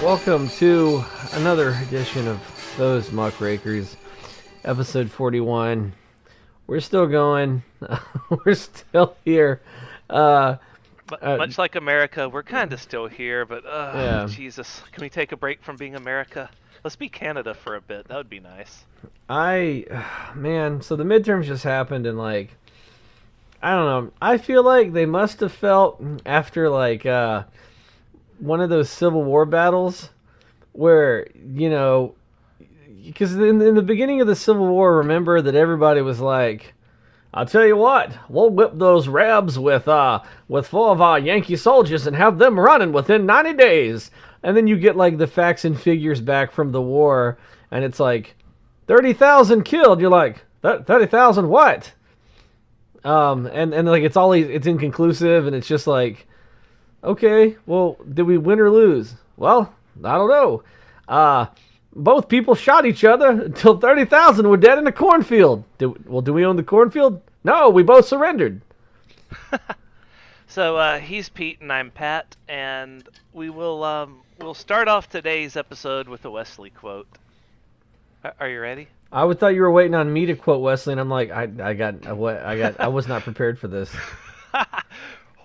Welcome to another edition of Those Muckrakers, episode 41. We're still going. We're still here. Much like America, we're kind of still here, but Yeah. Jesus, can we take a break from being America? Let's be Canada for a bit. That would be nice. So the midterms just happened, and I don't know. I feel like they must have felt after one of those Civil War battles where, because in the beginning of the Civil War, remember that everybody was like, I'll tell you what, we'll whip those Rebs with 4 of our Yankee soldiers and have them running within 90 days. And then you get the facts and figures back from the war, and it's 30,000 killed. You're like, 30,000 what? And it's inconclusive, and it's just okay, well, did we win or lose? Well, I don't know. Both people shot each other until 30,000 were dead in a cornfield. Do we own the cornfield? No, we both surrendered. So he's Pete and I'm Pat, and we'll start off today's episode with a Wesley quote. Are you ready? I thought you were waiting on me to quote Wesley, and I'm like, I was not prepared for this.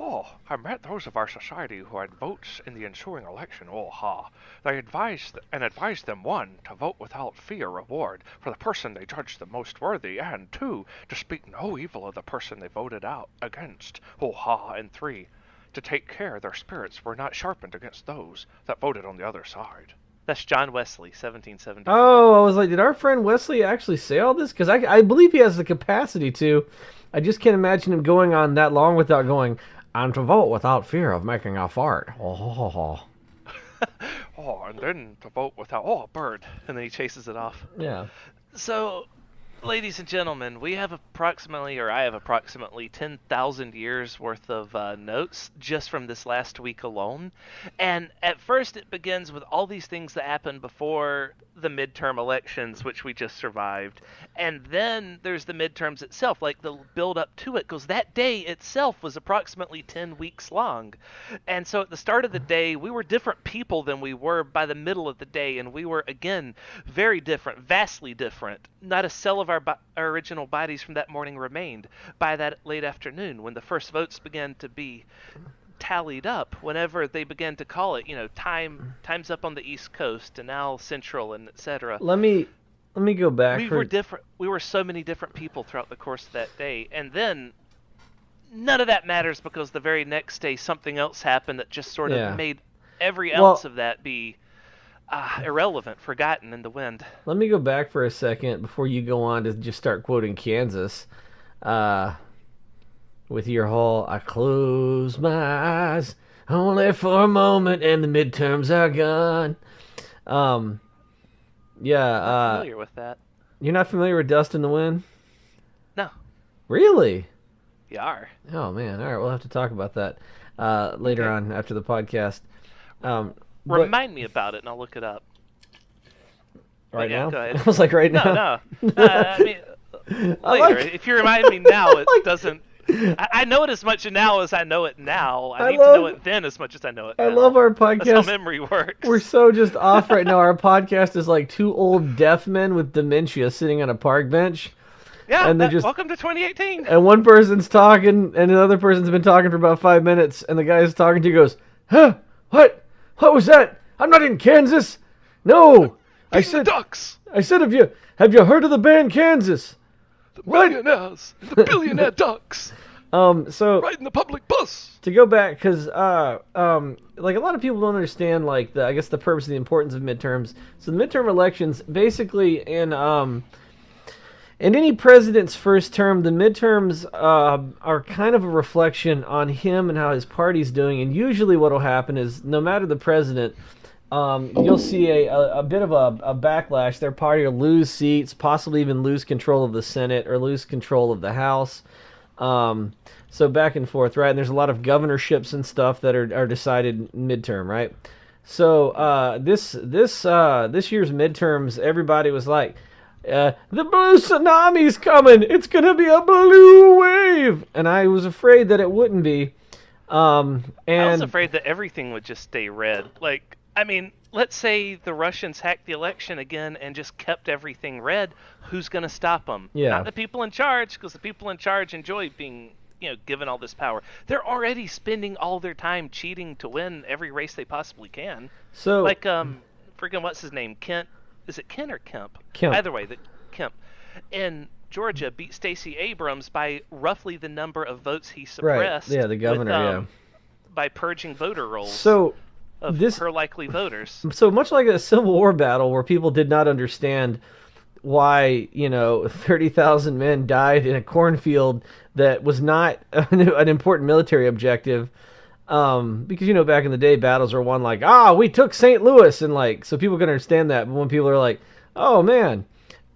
Oh, I met those of our society who had votes in the ensuing election. Oh ha! They advised them, 1, to vote without fee or reward for the person they judged the most worthy, and 2, to speak no evil of the person they voted out against. Oh ha! And 3, to take care their spirits were not sharpened against those that voted on the other side. That's John Wesley, 1770. Oh, I was like, did our friend Wesley actually say all this? Because I believe he has the capacity to. I just can't imagine him going on that long without going, and to vote without fear of making a fart. Oh. Oh, and then to vote without, a bird. And then he chases it off. Yeah. So, ladies and gentlemen, I have approximately 10,000 years worth of notes just from this last week alone. And at first it begins with all these things that happened before the midterm elections, which we just survived. And then there's the midterms itself, the build up to it, because that day itself was approximately 10 weeks long. And so at the start of the day, we were different people than we were by the middle of the day. And we were, again, very different, vastly different. Not a cell of our original bodies from that morning remained by that late afternoon when the first votes began to be tallied up, whenever they began to call it, time's up on the East Coast and now Central and etc. Let me go back. We were different. We were so many different people throughout the course of that day, and then none of that matters because the very next day something else happened that just sort of made every ounce of that be irrelevant, forgotten in the wind. Let me go back for a second before you go on to just start quoting Kansas. With your whole, I close my eyes only for a moment and the midterms are gone. I'm familiar with that. You're not familiar with Dust in the Wind? No. Really? You are. Oh, man. All right, we'll have to talk about that later on after the podcast. Remind me about it and I'll look it up. Right now? Go ahead. I was like, right now? No. I mean, later. If you remind me now, it doesn't... I know it as much now as I know it now. I need to know it then as much as I know it now. I love our podcast. That's how memory works. We're so just off right now. Our podcast is like 2 old deaf men with dementia sitting on a park bench. Yeah, and welcome to 2018. And one person's talking, and another person's been talking for about 5 minutes, and the guy who's talking to you goes, huh? What? What was that? I'm not in Kansas. No. I said ducks. I said, have you heard of the band Kansas? The billionaire ducks. So riding the public bus. To go back, because a lot of people don't understand the purpose and the importance of midterms. So the midterm elections, basically, in any president's first term, the midterms are kind of a reflection on him and how his party's doing. And usually, what will happen is, no matter the president, you'll see a bit of a backlash. Their party will lose seats, possibly even lose control of the Senate or lose control of the House. So back and forth, right? And there's a lot of governorships and stuff that are decided midterm, right? So this year's midterms, everybody was like, the blue tsunami's coming. It's gonna be a blue wave, and I was afraid that it wouldn't be. I was afraid that everything would just stay red. I mean, let's say the Russians hacked the election again and just kept everything red. Who's going to stop them? Not Yeah. the people in charge, because the people in charge enjoy being, given all this power. They're already spending all their time cheating to win every race they possibly can. So Like freaking what's his name? Kent? Is it Kent or Kemp? Kemp. Either way, the Kemp in Georgia beat Stacey Abrams by roughly the number of votes he Right. suppressed Yeah, the with governor. Yeah. by purging voter rolls So of this her likely voters. so much like a Civil War battle where people did not understand why 30,000 men died in a cornfield that was not an important military objective. Because back in the day, battles were won like, we took St. Louis, and like, so people can understand that. But when people are like, oh man,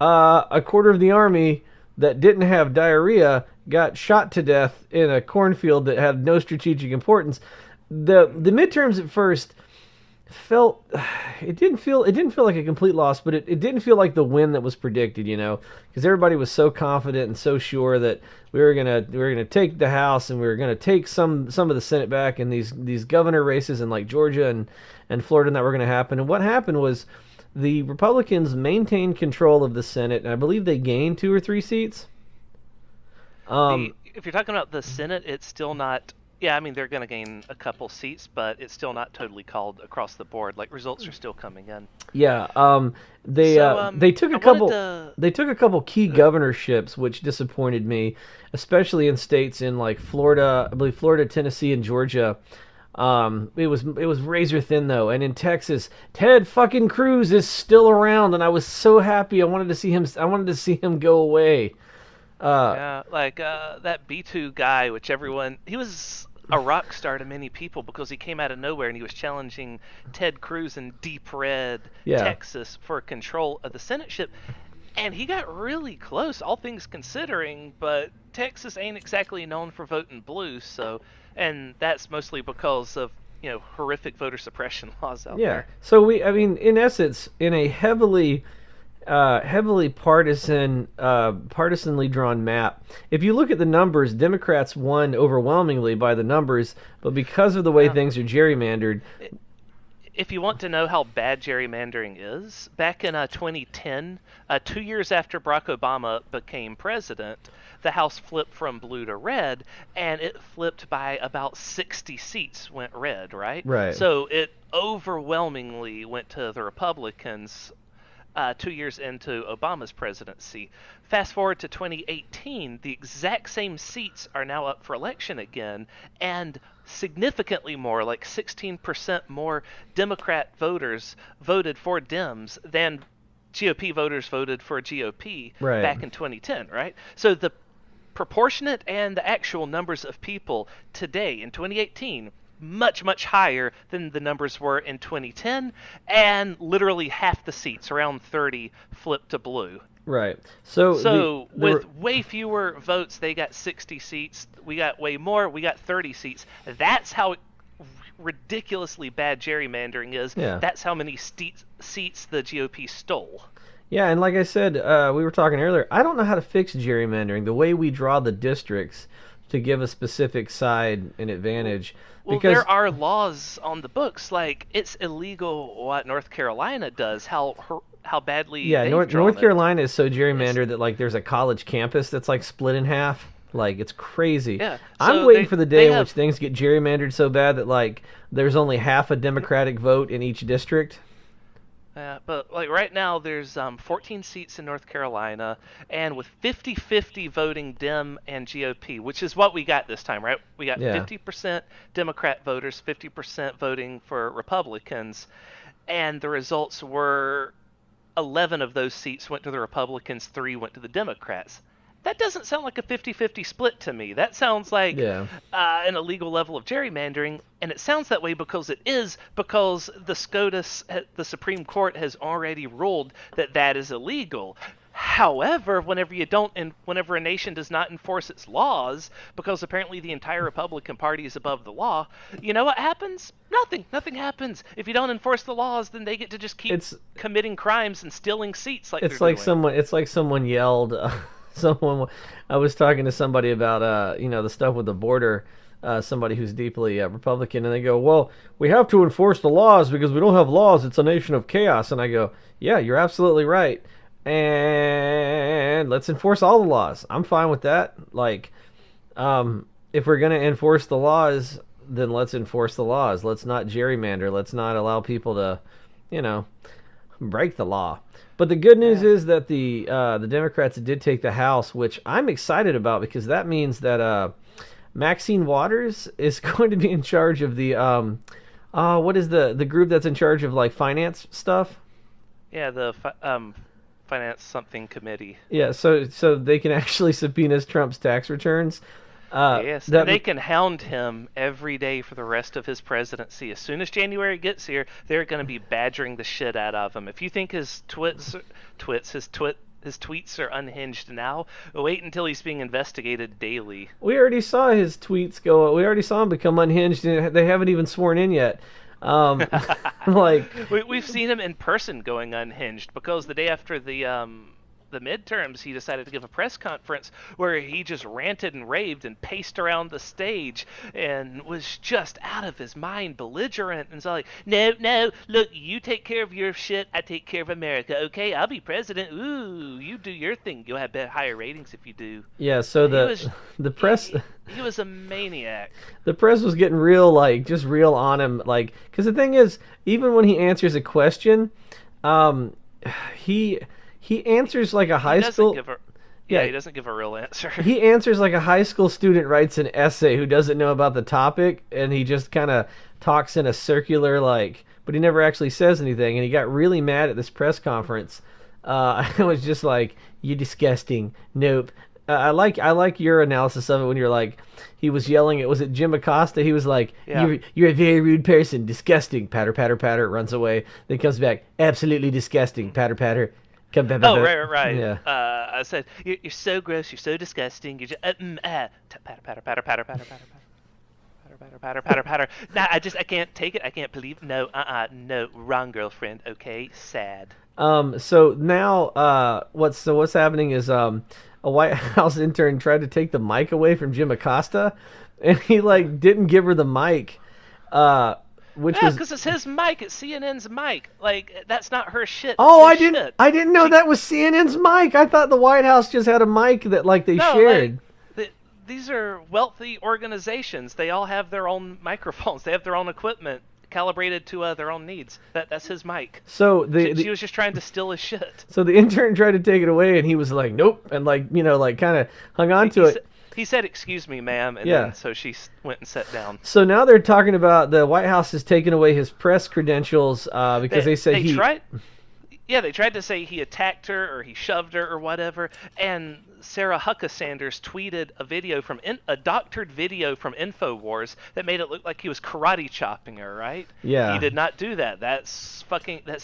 a quarter of the army that didn't have diarrhea got shot to death in a cornfield that had no strategic importance. The midterms at first felt it didn't feel like a complete loss, but it didn't feel like the win that was predicted, because everybody was so confident and so sure that we were gonna take the House and we were gonna take some of the Senate back, and these governor races in like Georgia and Florida, and that were gonna happen. And what happened was the Republicans maintained control of the Senate, and I believe they gained 2 or 3 seats. If you're talking about the Senate, it's still not. Yeah, I mean they're going to gain a couple seats, but it's still not totally called across the board. Like results are still coming in. Yeah, they took a I couple wanted to. they took a couple key governorships, which disappointed me, especially in states in like Florida, I believe Florida, Tennessee, and Georgia. It was razor thin though, and in Texas, Ted fucking Cruz is still around, and I was so happy. I wanted to see him. I wanted to see him go away. Yeah, like that B2 guy, which he was a rock star to many people because he came out of nowhere and he was challenging Ted Cruz in deep red Yeah. Texas for control of the Senate-ship. And he got really close, all things considering, but Texas ain't exactly known for voting blue, and that's mostly because of, horrific voter suppression laws out Yeah. there. So I mean, in essence, in a heavily partisanly drawn map. If you look at the numbers, Democrats won overwhelmingly by the numbers, but because of the way Yeah. things are gerrymandered, If you want to know how bad gerrymandering is, back in 2010, 2 years after Barack Obama became president, the House flipped from blue to red, and it flipped by about 60 seats went red, right? Right. So it overwhelmingly went to the Republicans 2 years into Obama's presidency. Fast forward to 2018, the exact same seats are now up for election again, and significantly more, like 16% more Democrat voters voted for Dems than GOP voters voted for GOP Right. back in 2010, right? So the proportionate and the actual numbers of people today in 2018 much, much higher than the numbers were in 2010, and literally half the seats, around 30, flipped to blue. right. So With way fewer votes, they got 60 seats. We got way more. We got 30 seats. That's how ridiculously bad gerrymandering is. Yeah. That's how many seats the GOP stole. yeah, and like I said, we were talking earlier. I don't know how to fix gerrymandering. The way we draw the districts to give a specific side an advantage. Well, Because there are laws on the books, like it's illegal what North Carolina does. How badly yeah, they've North drawn it. Carolina is so gerrymandered that like there's a college campus that's like split in half. Like it's crazy. Yeah, I'm so waiting they- for the they day in have- which things get gerrymandered so bad that like there's only half a Democratic vote in each district. But like right now, there's 14 seats in North Carolina, and with 50-50 voting Dem and GOP, which is what we got this time, right? We got Yeah. 50% Democrat voters, 50% voting for Republicans, and the results were 11 of those seats went to the Republicans, 3 went to the Democrats. That doesn't sound like a 50-50 split to me. That sounds like Yeah. an illegal level of gerrymandering, and it sounds that way because the SCOTUS, the Supreme Court, has already ruled that that is illegal. However, whenever a nation does not enforce its laws, because apparently the entire Republican Party is above the law, you know what happens? Nothing. Nothing happens. If you don't enforce the laws, then they get to just keep It's committing crimes and stealing seats like it's they're like doing. someone yelled. Someone I was talking to somebody about the stuff with the border. somebody who's deeply Republican, and they go, well, we have to enforce the laws because we don't have laws. It's a nation of chaos. And I go, yeah, you're absolutely right. And let's enforce all the laws. I'm fine with that. Like, if we're going to enforce the laws, then let's enforce the laws. Let's not gerrymander. Let's not allow people to, break the law. But the good news is that the Democrats did take the House, which I'm excited about because that means that Maxine Waters is going to be in charge of the what is the group that's in charge of like finance stuff? Yeah, the finance something committee. Yeah, so they can actually subpoena Trump's tax returns. Yes, and they can hound him every day for the rest of his presidency. As soon as January gets here, they're going to be badgering the shit out of him. If you think his tweets are unhinged now, wait until he's being investigated daily. We already saw his tweets go. We already saw him become unhinged, and they haven't even sworn in yet. We've seen him in person going unhinged because the day after the midterms, he decided to give a press conference where he just ranted and raved and paced around the stage and was just out of his mind, belligerent, and so like, no, look, you take care of your shit, I take care of America, okay? I'll be president. Ooh, you do your thing. You'll have higher ratings if you do. Yeah, so the press... He was a maniac. The press was getting real, just real on him, because the thing is, even when he answers a question, he answers like a high school... he doesn't give a real answer. He answers like a high school student writes an essay who doesn't know about the topic, and he just kind of talks in a circular, but he never actually says anything, and he got really mad at this press conference. I was just like, you disgusting. Nope. I like your analysis of it when you're like, he was yelling, was it Jim Acosta? He was like, you're a very rude person, disgusting, patter, patter, patter, runs away, then comes back, absolutely disgusting, patter, patter. Oh, right. Yeah. I said, you're so gross, you're so disgusting, you're just, patter, patter, patter, patter, patter, patter, patter, patter, patter. Nah, I can't take it, I can't believe, no, wrong girlfriend, okay, sad. So now, what's happening is, a White House intern tried to take the mic away from Jim Acosta, and he, didn't give her the mic, because it's his mic. It's CNN's mic. That's not her shit. Oh, I didn't know that was CNN's mic. I thought the White House just had a mic that they shared. These are wealthy organizations. They all have their own microphones. They have their own equipment calibrated to their own needs. That's his mic. So she was just trying to steal his shit. So the intern tried to take it away, and he was like, "Nope," and kind of hung on to it. He said, "Excuse me, ma'am," and then so she went and sat down. So now they're talking about the White House has taken away his press credentials because they said they tried to say he attacked her or he shoved her or whatever, and Sarah Huckabee Sanders tweeted a doctored video from InfoWars that made it look like he was karate chopping her, right? Yeah. He did not do that. That's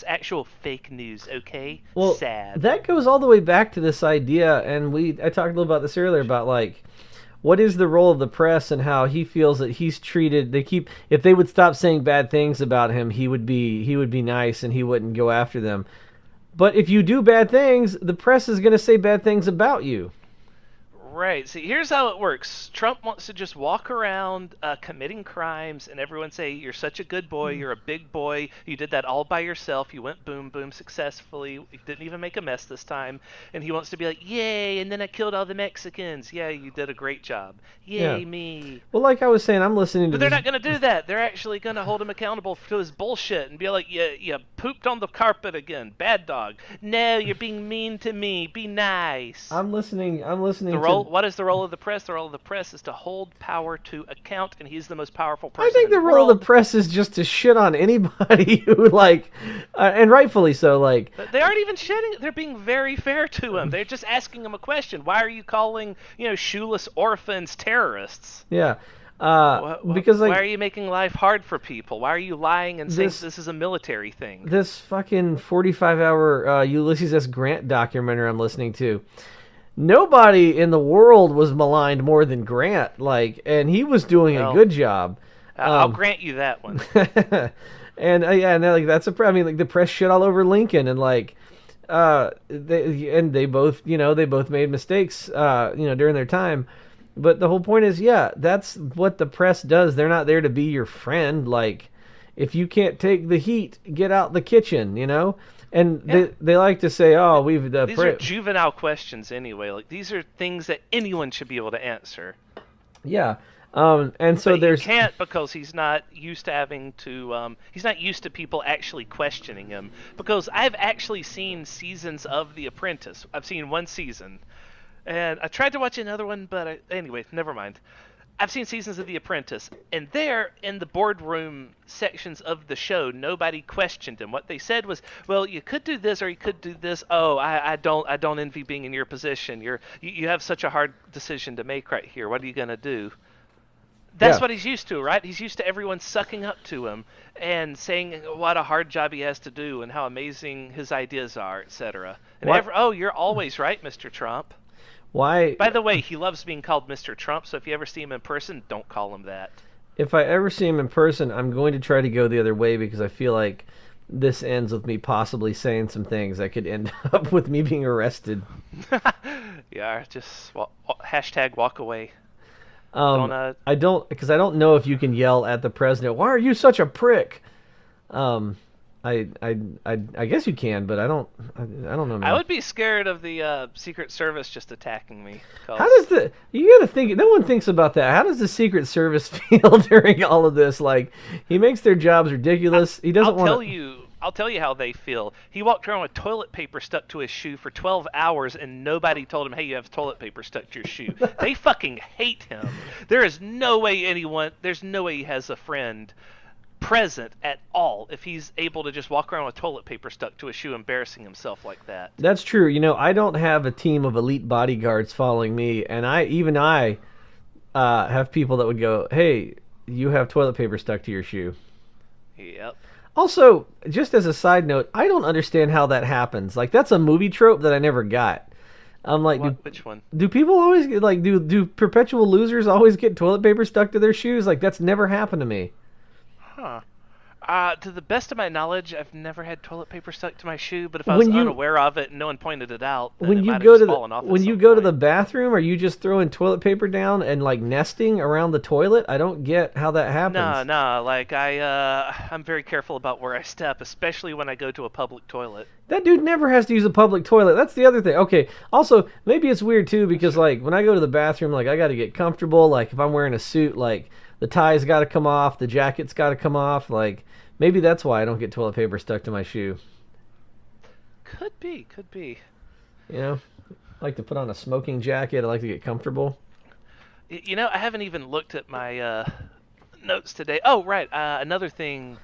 actual fake news, okay? Well, sad. That goes all the way back to this idea, and I talked a little about this earlier about what is the role of the press and how he feels that he's treated. If they would stop saying bad things about him, he would be nice and he wouldn't go after them. But if you do bad things, the press is going to say bad things about you. Right. See, here's how it works. Trump wants to just walk around committing crimes, and everyone say, you're such a good boy, you're a big boy, you did that all by yourself, you went boom, boom successfully, you didn't even make a mess this time. And he wants to be like, yay, and then I killed all the Mexicans. Yeah, you did a great job. Yay, me. Well, like I was saying, I'm listening to But they're not going to do that. They're actually going to hold him accountable to his bullshit and be like, you pooped on the carpet again. Bad dog. No, you're being mean to me. Be nice. I'm listening What is the role of the press? The role of the press is to hold power to account, and he's the most powerful person. I think the role of the press is just to shit on anybody who and rightfully so. But they aren't even shitting. They're being very fair to him. They're just asking him a question. Why are you calling shoeless orphans terrorists? Yeah. Because why are you making life hard for people? Why are you lying and saying this is a military thing? This fucking 45-hour Ulysses S. Grant documentary I'm listening to. Nobody in the world was maligned more than Grant, and he was doing a good job. I'll grant you that one. And that's the press shit all over Lincoln, and they both made mistakes, during their time. But the whole point is, yeah, that's what the press does. They're not there to be your friend. Like, if you can't take the heat, get out the kitchen, you know? And Yeah. they like to say, oh, we've These are juvenile questions anyway. Like these are things that anyone should be able to answer. yeah. And so But you there's can't because he's not used to having to. He's not used to people actually questioning him. Because I've actually seen seasons of The Apprentice. I've seen one season, and I tried to watch another one, but anyway, never mind. I've seen seasons of The Apprentice, and there in the boardroom sections of the show, nobody questioned him. What they said was, "Well, you could do this or you could do this. Oh, I don't envy being in your position. You have such a hard decision to make right here. What are you gonna do?" That's yeah. what he's used to, right? He's used to everyone sucking up to him and saying what a hard job he has to do and how amazing his ideas are, etc. And What? oh, you're always right, Mr. Trump. Why? By the way, he loves being called Mr. Trump, so if you ever see him in person, don't call him that. If I ever see him in person, I'm going to try to go the other way because I feel like this ends with me possibly saying some things that could end up with me being arrested. Yeah, just hashtag walk away. Um, Don't I don't because I don't know if you can yell at the president. Why are you such a prick? Um, I guess you can, but I don't know, I man. would be scared of the Secret Service just attacking me. How 'Cause does the you got to think? No one thinks about that. How does the Secret Service feel during all of this? Like he makes their jobs ridiculous. He doesn't want to. I'll tell you how they feel. He walked around with toilet paper stuck to his shoe for 12 hours and nobody told him, hey, you have toilet paper stuck to your shoe. They fucking hate him. There's no way he has a friend present at all if he's able to just walk around with toilet paper stuck to his shoe embarrassing himself like that. That's true. You know, I don't have a team of elite bodyguards following me, and I have people that would go, "Hey, you have toilet paper stuck to your shoe." Yep. Also, just as a side note, I don't understand how that happens. Like that's a movie trope that I never got. I'm like, Which one? do people always get, like do perpetual losers always get toilet paper stuck to their shoes? Like that's never happened to me. Huh. To the best of my knowledge, I've never had toilet paper stuck to my shoe. But if I was When you unaware of it and no one pointed it out, then when it you might have go just to the fallen off. when at you some go to point. the bathroom, are you just throwing toilet paper down and like nesting around the toilet? I don't get how that happens. No. Like I'm very careful about where I step, especially when I go to a public toilet. That dude never has to use a public toilet. That's the other thing. Okay. Also, maybe it's weird too because like when I go to the bathroom, like I got to get comfortable. Like if I'm wearing a suit, like the tie's got to come off, the jacket's got to come off. Like maybe that's why I don't get toilet paper stuck to my shoe. Could be. You know, I like to put on a smoking jacket. I like to get comfortable. You know, I haven't even looked at my notes today. Oh, right. Another thing.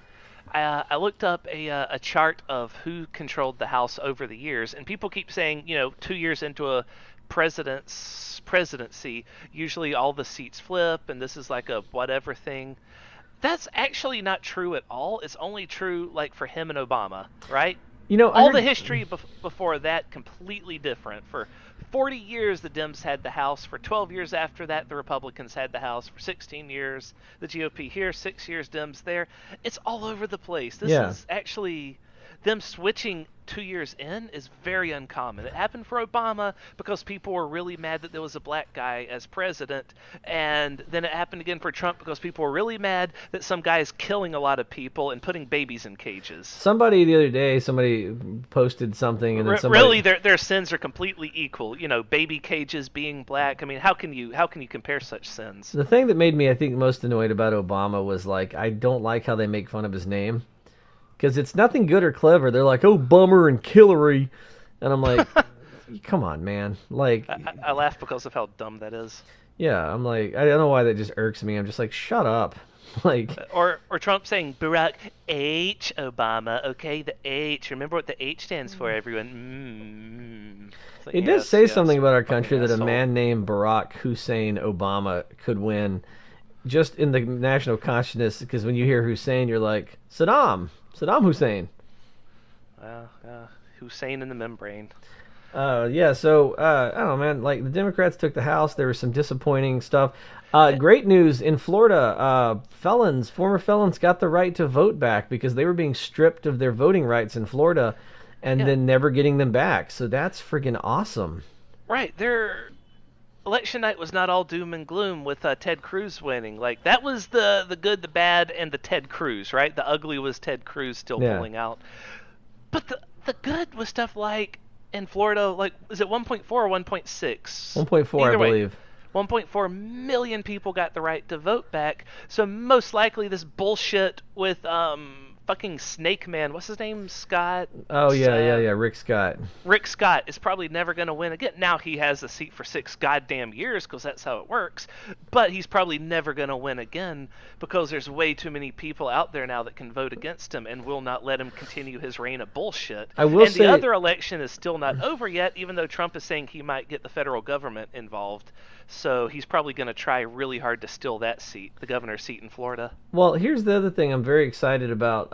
I looked up a chart of who controlled the House over the years, and people keep saying, 2 years into a presidency, usually all the seats flip, and this is like a whatever thing. That's actually not true at all. It's only true like for him and Obama, right? You know, All the history before that completely different. For 40 years, the Dems had the House. For 12 years after that, the Republicans had the House. For 16 years, the GOP here. 6 years, Dems there. It's all over the place. This is actually them switching 2 years in is very uncommon. It happened for Obama because people were really mad that there was a black guy as president, and then it happened again for Trump because people were really mad that some guy is killing a lot of people and putting babies in cages. Somebody the other day, somebody posted something, and then somebody Really, their sins are completely equal. Baby cages, being black. I mean, how can you compare such sins? The thing that made me, I think, most annoyed about Obama was like I don't like how they make fun of his name. Because it's nothing good or clever. They're like, oh, bummer and Hillary. And I'm like, come on, man. Like, I laugh because of how dumb that is. Yeah, I'm like, I don't know why that just irks me. I'm just like, shut up. Like, or Trump saying Barack H. Obama. Okay, the H. Remember what the H stands for, everyone. It does say something about our country that a man named Barack Hussein Obama could win just in the national consciousness. Because when you hear Hussein, you're like, Saddam Hussein. Well, Hussein in the membrane. So I don't know, man. Like the Democrats took the House. There was some disappointing stuff. Great news in Florida. Former felons got the right to vote back because they were being stripped of their voting rights in Florida, and then never getting them back. So that's friggin' awesome. Right. election night was not all doom and gloom with Ted Cruz winning. Like that was the good, the bad, and the Ted Cruz, right? The ugly was Ted Cruz still Yeah, pulling out, but the good was stuff like in Florida, like is it 1.4 or 1.6? 1.4, I Either way, believe. 1.4 million people got the right to vote back. So most likely this bullshit with fucking Snake Man, what's his name, Scott? Oh yeah, yeah, yeah. Rick Scott. Rick Scott is probably never going to win again. Now he has a seat for 6 goddamn years because that's how it works. But he's probably never going to win again because there's way too many people out there now that can vote against him and will not let him continue his reign of bullshit. I will And say the other election is still not over yet, even though Trump is saying he might get the federal government involved. So he's probably going to try really hard to steal that seat, the governor's seat in Florida. Well, here's the other thing I'm very excited about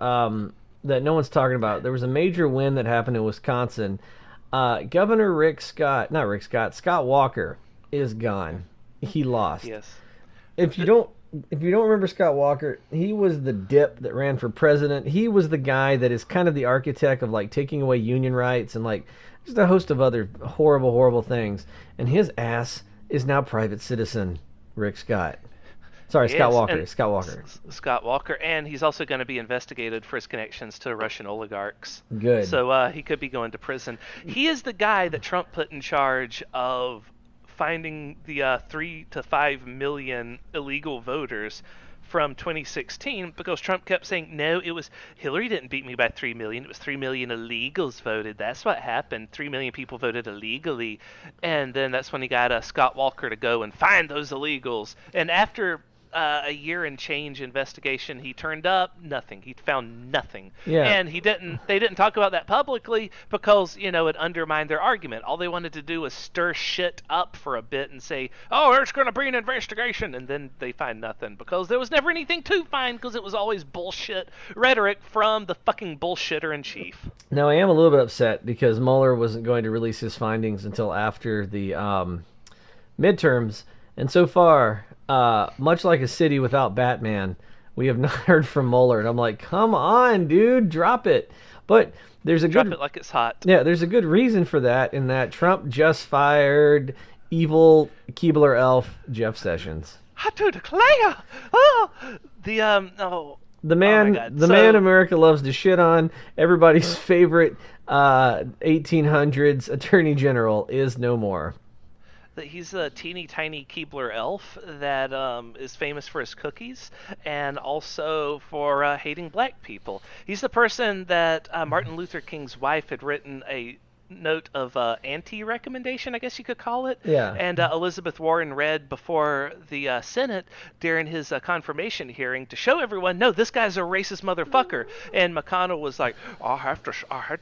that no one's talking about. There was a major win that happened in Wisconsin. Governor Scott Walker is gone. He lost. Yes. If you don't remember Scott Walker, he was the dip that ran for president. He was the guy that is kind of the architect of like taking away union rights and like just a host of other horrible, horrible things. And his ass is now private citizen Rick Scott. Sorry, Yes, Scott Walker. and Scott Walker. Scott Walker, and he's also going to be investigated for his connections to Russian oligarchs. Good. So he could be going to prison. He is the guy that Trump put in charge of finding the 3 to 5 million illegal voters from 2016 because Trump kept saying, no, it was Hillary didn't beat me by 3 million. It was 3 million illegals voted. That's what happened. 3 million people voted illegally. And then that's when he got Scott Walker to go and find those illegals. And after a year and change investigation, he turned up nothing. He found nothing. Yeah. And they didn't talk about that publicly because, it undermined their argument. All they wanted to do was stir shit up for a bit and say, oh, there's going to be an investigation. And then they find nothing because there was never anything to find because it was always bullshit rhetoric from the fucking bullshitter in chief. Now, I am a little bit upset because Mueller wasn't going to release his findings until after the midterms. And so far, much like a city without Batman, we have not heard from Mueller. And I'm like, come on, dude, drop it. But there's a Drop good it like it's hot. yeah, there's a good reason for that in that Trump just fired evil Keebler elf Jeff Sessions. I do declare. Oh, the oh. The Oh man, my God. the man America loves to shit on. Everybody's favorite 1800s attorney general is no more. He's a teeny tiny Keebler elf that is famous for his cookies and also for hating black people. He's the person that Martin Luther King's wife had written a note of anti-recommendation, I guess you could call it. Yeah. And Elizabeth Warren read before the Senate during his confirmation hearing to show everyone, no, this guy's a racist motherfucker. And McConnell was like, I had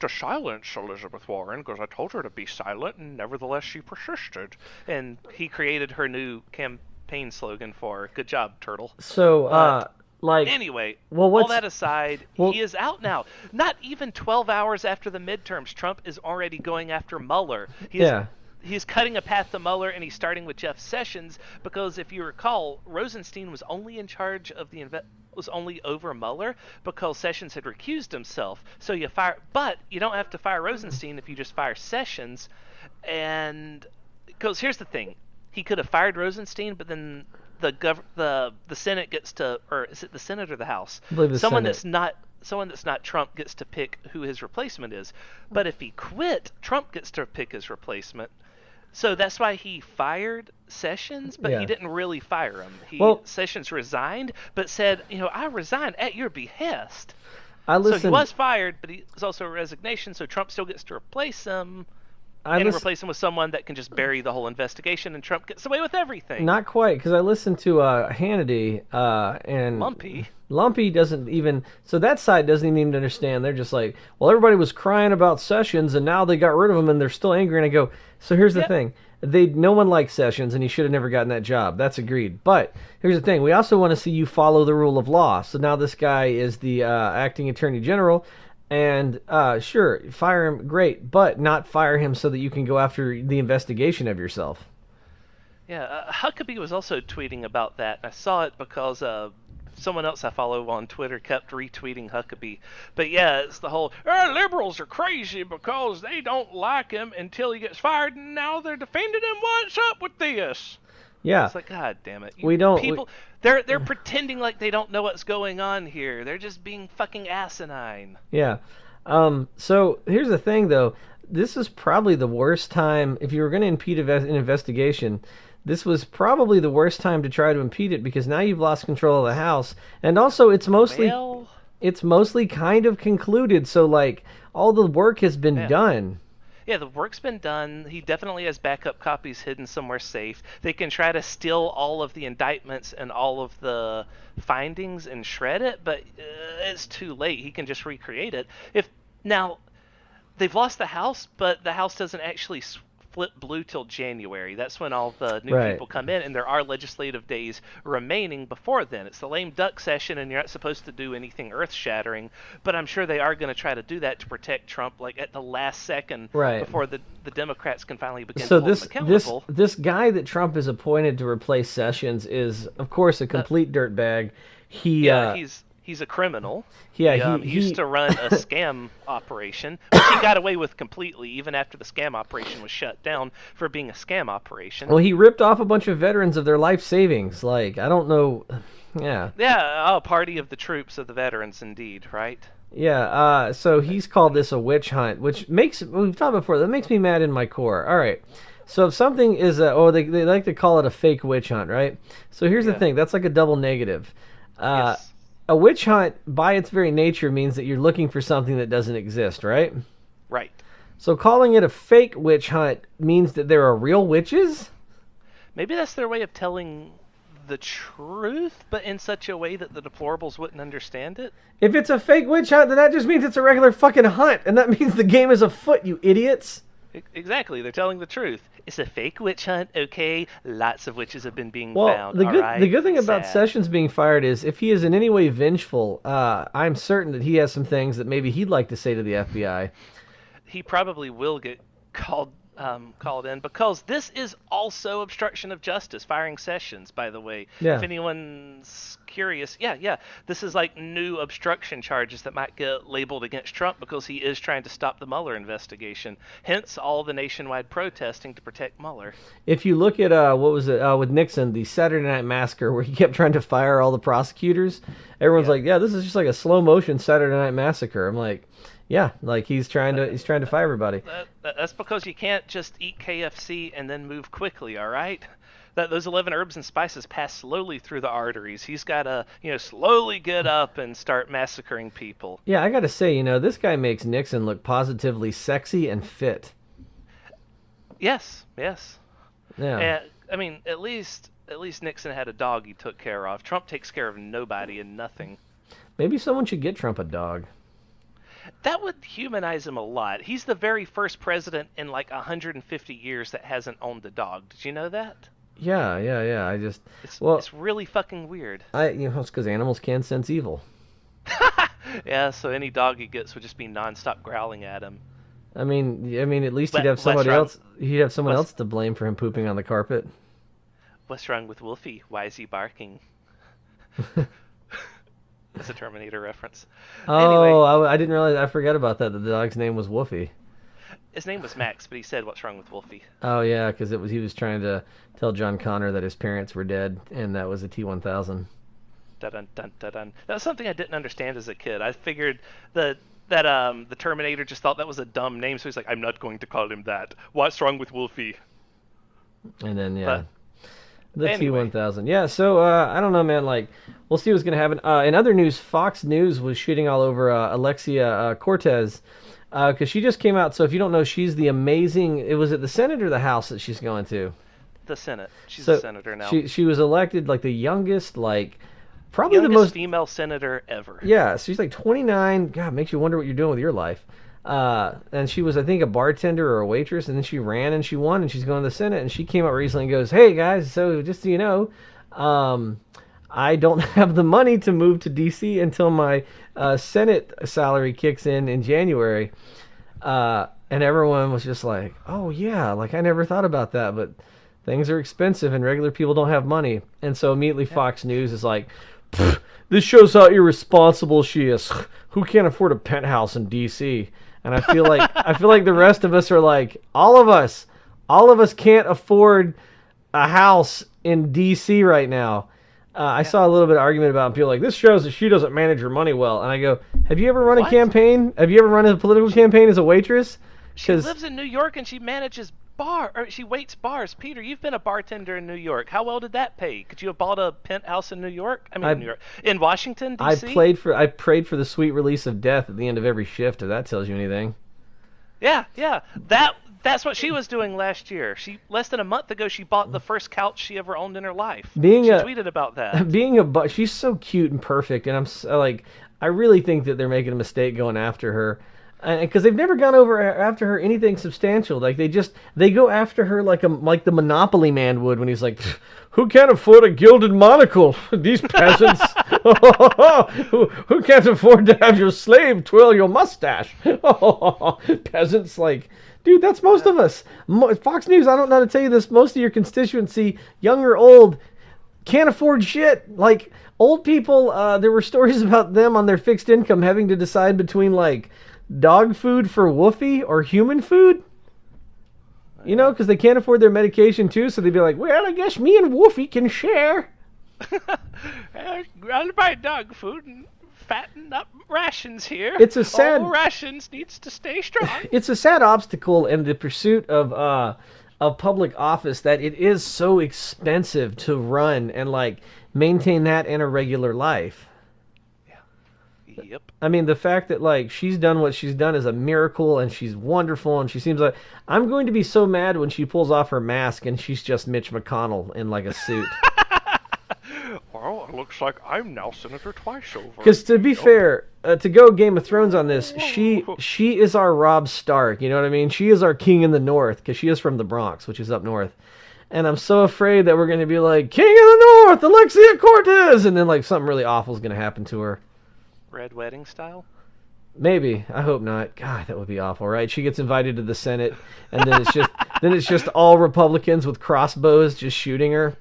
to silence Elizabeth Warren because I told her to be silent, and nevertheless she persisted. And he created her new campaign slogan for her. Good job, Turtle. So, Anyway, well, all that aside, he is out now. Not even 12 hours after the midterms, Trump is already going after Mueller. He's cutting a path to Mueller, and he's starting with Jeff Sessions because, if you recall, Rosenstein was only in charge of was only over Mueller because Sessions had recused himself. So but you don't have to fire Rosenstein if you just fire Sessions. And because here's the thing, he could have fired Rosenstein, but then the Senate gets to, or is it the Senate or the House? I believe the someone Senate. that's not Trump gets to pick who his replacement is. But if he quit, Trump gets to pick his replacement. So that's why he fired Sessions, but he didn't really fire him. Sessions resigned, but said, I resigned at your behest. So he was fired, but he was also a resignation, so Trump still gets to replace him. Replace him with someone that can just bury the whole investigation, and Trump gets away with everything. Not quite, because I listened to Hannity and Lumpy doesn't even. So that side doesn't even understand. They're just like, well, everybody was crying about Sessions, and now they got rid of him, and they're still angry. And I go, so here's the thing: no one likes Sessions, and he should have never gotten that job. That's agreed. But here's the thing: we also want to see you follow the rule of law. So now this guy is the acting attorney general. And sure, fire him, great, but not fire him so that you can go after the investigation of yourself. Yeah, Huckabee was also tweeting about that. I saw it because someone else I follow on Twitter kept retweeting Huckabee. But yeah, it's the whole liberals are crazy because they don't like him until he gets fired, and now they're defending him. What's up with this? Yeah, It's like, God damn it, we don't. people. They're pretending like they don't know what's going on here. They're just being fucking asinine. Yeah. So here's the thing, though. This is probably the worst time if you were going to impede an investigation. This was probably the worst time to try to impede it because now you've lost control of the House, and also Well, it's mostly kind of concluded. So like all the work has been yeah. done. Yeah, the work's been done. He definitely has backup copies hidden somewhere safe. They can try to steal all of the indictments and all of the findings and shred it, but it's too late. He can just recreate it. If now they've lost the House, but the House doesn't actually flip blue till January. That's when all the new Right. people come in, and there are legislative days remaining before then. It's the lame duck session, and you're not supposed to do anything earth-shattering, but I'm sure they are going to try to do that to protect Trump, like at the last second Right. before the Democrats can finally begin So to hold him accountable. this guy that Trump has appointed to replace Sessions is, of course, a complete dirtbag. He Yeah, he's a criminal. Yeah, He used to run a scam operation, which he got away with completely, even after the scam operation was shut down for being a scam operation. well, he ripped off a bunch of veterans of their life savings. Like, I don't know. Yeah. Yeah, a party of the troops of the veterans, indeed, right? Yeah, so he's called this a witch hunt, which makes, we've talked before, that makes me mad in my core. All right. So if something is they like to call it a fake witch hunt, right? So here's the Yeah. thing, that's like a double negative. Yes. A witch hunt, by its very nature, means that you're looking for something that doesn't exist, right? Right. So calling it a fake witch hunt means that there are real witches? Maybe that's their way of telling the truth, but in such a way that the deplorables wouldn't understand it. If it's a fake witch hunt, then that just means it's a regular fucking hunt, and that means the game is afoot, you idiots. Exactly, they're telling the truth. It's a fake witch hunt, okay? Lots of witches have been being Well, found. the good thing about Sad. Sessions being fired is if he is in any way vengeful, I'm certain that he has some things that maybe he'd like to say to the FBI. He probably will get called in because this is also obstruction of justice. Firing Sessions, by the way. Yeah. If anyone's curious, yeah, this is like new obstruction charges that might get labeled against Trump because he is trying to stop the Mueller investigation. Hence, all the nationwide protesting to protect Mueller. If you look at what was it with Nixon, the Saturday Night Massacre, where he kept trying to fire all the prosecutors, everyone's like, "Yeah, this is just like a slow motion Saturday Night Massacre." I'm like, "Yeah, like he's trying to fire everybody." That's because you can't just eat KFC and then move quickly, all right? Those 11 herbs and spices pass slowly through the arteries. He's got to, slowly get up and start massacring people. Yeah, I got to say, this guy makes Nixon look positively sexy and fit. Yes. Yeah. And, I mean, at least Nixon had a dog he took care of. Trump takes care of nobody and nothing. Maybe someone should get Trump a dog. That would humanize him a lot. He's the very first president in like 150 years that hasn't owned a dog. Did you know that? Yeah. It's really fucking weird. It's because animals can sense evil. Yeah, so any dog he gets would just be nonstop growling at him. I mean, at least he'd What- have what's somebody wrong? else. He'd have someone What's- else to blame for him pooping on the carpet. What's wrong with Wolfie? Why is he barking? That's a Terminator reference. Oh, Anyway, I didn't realize. I forgot about that. That the dog's name was Woofy. his name was Max, but he said, "What's wrong with Wolfie?" Oh yeah, because he was trying to tell John Connor that his parents were dead, and that was a T-1000. Dun dun dun dun. That was something I didn't understand as a kid. I figured that the Terminator just thought that was a dumb name, so he's like, "I'm not going to call him that. What's wrong with Wolfie?" And then But the anyway. T-1000. Yeah. So I don't know, man. Like, we'll see what's gonna happen. In other news, Fox News was shooting all over Alexia Cortez. Because she just came out. So if you don't know, she's the amazing. It was at the Senate or the House that she's going to. The Senate. She's So a senator now. She was elected like the youngest, like probably Youngest the most. female senator ever. Yeah, she's like 29. God, makes you wonder what you're doing with your life. And she was, I think, a bartender or a waitress, and then she ran and she won, and she's going to the Senate. And she came out recently and goes, "Hey guys, so just so you know, I don't have the money to move to DC until my Senate salary kicks in January." And everyone was just like, "Oh yeah, like I never thought about that, but things are expensive and regular people don't have money." And so immediately Fox News is like, This shows how irresponsible she is. Who can't afford a penthouse in D.C.? And I feel like the rest of us are like, all of us can't afford a house in D.C. right now. I saw a little bit of argument about it, and people like, this shows that she doesn't manage her money well. And I go, have you ever run a What? campaign? Have you ever run a political campaign as a waitress? She Because lives in New York and she manages she waits bars. Peter, you've been a bartender in New York. How well did that pay? Could you have bought a penthouse in New York? I mean, New York, in Washington D.C. I prayed for the sweet release of death at the end of every shift. If that tells you anything. Yeah, yeah. That's what she was doing last year. She less than a month ago she bought the first couch she ever owned in her life. She tweeted about that. She's so cute and perfect, and like, I really think that they're making a mistake going after her, because they've never gone after her anything substantial. Like they go after her like the Monopoly man would when he's like, who can't afford a gilded monocle? These peasants. who can't afford to have your slave twirl your mustache? Peasants, like. Dude, that's most of us. Fox News, I don't know how to tell you this. Most of your constituency, young or old, can't afford shit. Like, old people, there were stories about them on their fixed income having to decide between, like, dog food for Woofy or human food. You know, because they can't afford their medication, too. So they'd be like, well, I guess me and Woofy can share. I'll buy dog food and fatten up rations here. It's a sad... All rations needs to stay strong. It's a sad obstacle in the pursuit of public office that it is so expensive to run and, like, maintain that in a regular life. Yeah. Yep. I mean, the fact that, like, she's done what she's done is a miracle, and she's wonderful, and she seems like... I'm going to be so mad when she pulls off her mask and she's just Mitch McConnell in, like, a suit. Well, it looks like I'm now Senator Twice over. Because to be fair, to go Game of Thrones on this, she is our Robb Stark. You know what I mean? She is our king in the north because she is from the Bronx, which is up north. And I'm so afraid that we're going to be like, King of the North, Alexia Cortez, and then like something really awful is going to happen to her. Red Wedding style? Maybe. I hope not. God, that would be awful, right? She gets invited to the Senate, and then it's just all Republicans with crossbows just shooting her.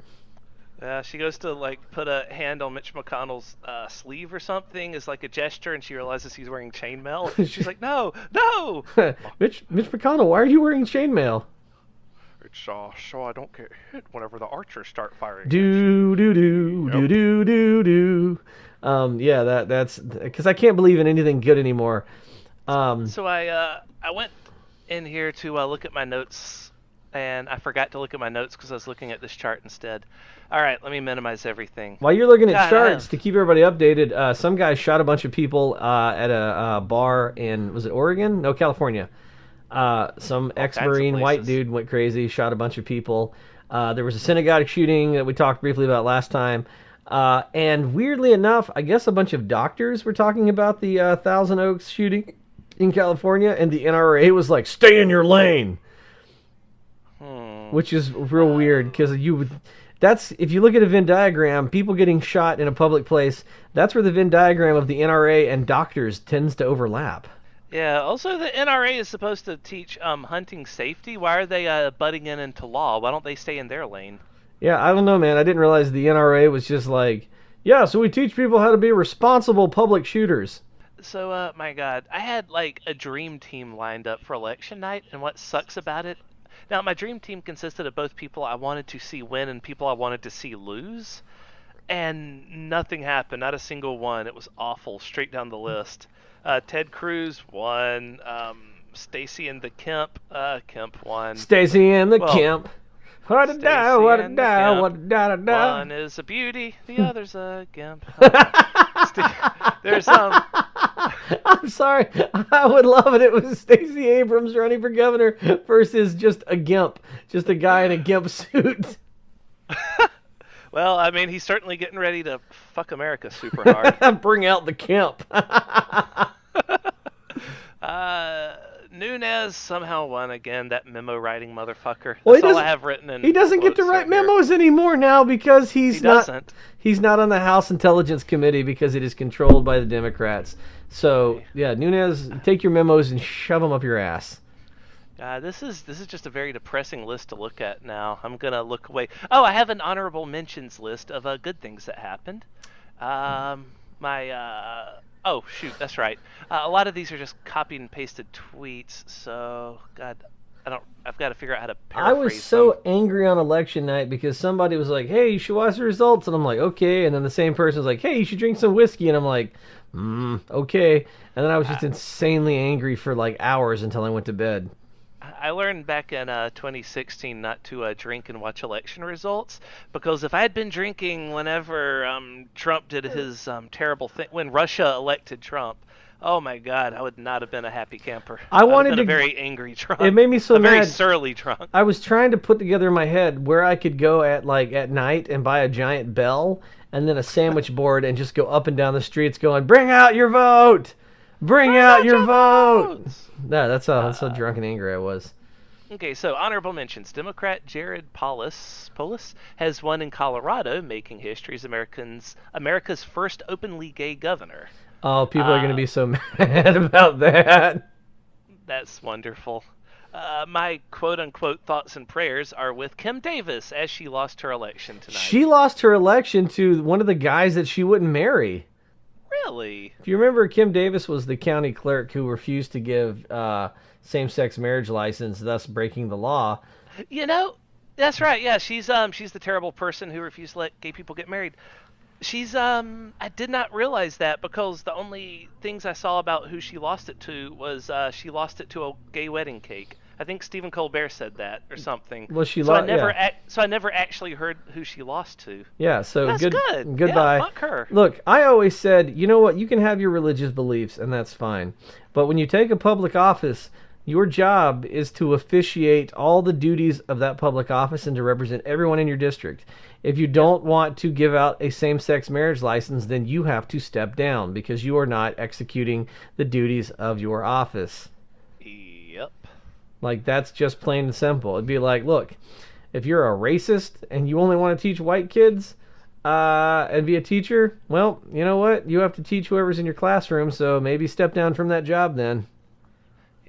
She goes to like put a hand on Mitch McConnell's sleeve or something as like a gesture, and she realizes he's wearing chainmail. She's like, "No, no!" Mitch McConnell, why are you wearing chainmail? It's so I don't get hit whenever the archers start firing. Do do do do do do do. Yeah, that's because I can't believe in anything good anymore. So I went in here to look at my notes, and I forgot to look at my notes because I was looking at this chart instead. All right, let me minimize everything. While you're looking at charts, to keep everybody updated, some guy shot a bunch of people at a bar in, was it Oregon? No, California. Some ex-Marine white dude went crazy, shot a bunch of people. There was a synagogue shooting that we talked briefly about last time. And weirdly enough, I guess a bunch of doctors were talking about the Thousand Oaks shooting in California, and the NRA was like, stay in your lane. Which is real weird, because that's, if you look at a Venn diagram, people getting shot in a public place, that's where the Venn diagram of the NRA and doctors tends to overlap. Yeah, also the NRA is supposed to teach hunting safety. Why are they butting into law? Why don't they stay in their lane? Yeah, I don't know, man. I didn't realize the NRA was just like, yeah, so we teach people how to be responsible public shooters. So, my God, I had like a dream team lined up for election night, and what sucks about it, now my dream team consisted of both people I wanted to see win and people I wanted to see lose, and nothing happened, not a single one. It was awful, straight down the list. Ted Cruz won, Stacy and the Kemp won. Stacy and the Kemp. What a die, what a die, what a die, die. One is a beauty, the other's a gimp. There's I'm sorry. I would love it. It was Stacey Abrams running for governor versus just a gimp, just a guy in a gimp suit. Well, I mean, he's certainly getting ready to fuck America super hard. Bring out the Kemp. Nunez somehow won again, that memo writing motherfucker. Well, That's all I have written in. He doesn't get to write memos anymore now because he's not on the House Intelligence Committee because it is controlled by the Democrats. So, yeah, Nunez, take your memos and shove them up your ass. This is just a very depressing list to look at now. I'm going to look away. Oh, I have an honorable mentions list of good things that happened. My oh shoot, that's right. A lot of these are just copied and pasted tweets. So God, I've got to figure out how to I was paraphrase them. so angry on election night because somebody was like, "Hey, you should watch the results," and I'm like, "Okay," and then the same person was like, "Hey, you should drink some whiskey," and I'm like, "Okay," and then I was just insanely angry for like hours until I went to bed. I learned back in 2016 not to drink and watch election results because if I had been drinking whenever Trump did his terrible thing, when Russia elected Trump, oh my God, I would not have been a happy camper. I I would have wanted been a to. very angry It drunk, made me so a very mad. surly drunk. I was trying to put together in my head where I could go at like at night and buy a giant bell and then a sandwich board and just go up and down the streets going, "Bring out your vote! Bring Bring out out your your vote!" votes! Yeah, that's how drunk and angry I was. Okay, so honorable mentions. Democrat Jared Polis has won in Colorado, making history as America's first openly gay governor. Oh, people are going to Uh, be so mad about that. That's wonderful. My quote unquote thoughts and prayers are with Kim Davis as she lost her election tonight. She lost her election to one of the guys that she wouldn't marry. Really? If you remember, Kim Davis was the county clerk who refused to give same-sex marriage license, thus breaking the law. You know, that's right. Yeah, she's the terrible person who refused to let gay people get married. I did not realize that because the only things I saw about who she lost it to was she lost it to a gay wedding cake. I think Stephen Colbert said that or something. Well, she So I lost. never Yeah, so I never actually heard who she lost to. yeah. So That's good. Yeah, goodbye. fuck her. Look, I always said, you know what? You can have your religious beliefs, and that's fine. But when you take a public office, your job is to officiate all the duties of that public office and to represent everyone in your district. If you don't want to give out a same-sex marriage license, then you have to step down because you are not executing the duties of your office. Yep. Like, that's just plain and simple. It'd be like, look, if you're a racist and you only want to teach white kids and be a teacher, well, you know what? You have to teach whoever's in your classroom, so maybe step down from that job then.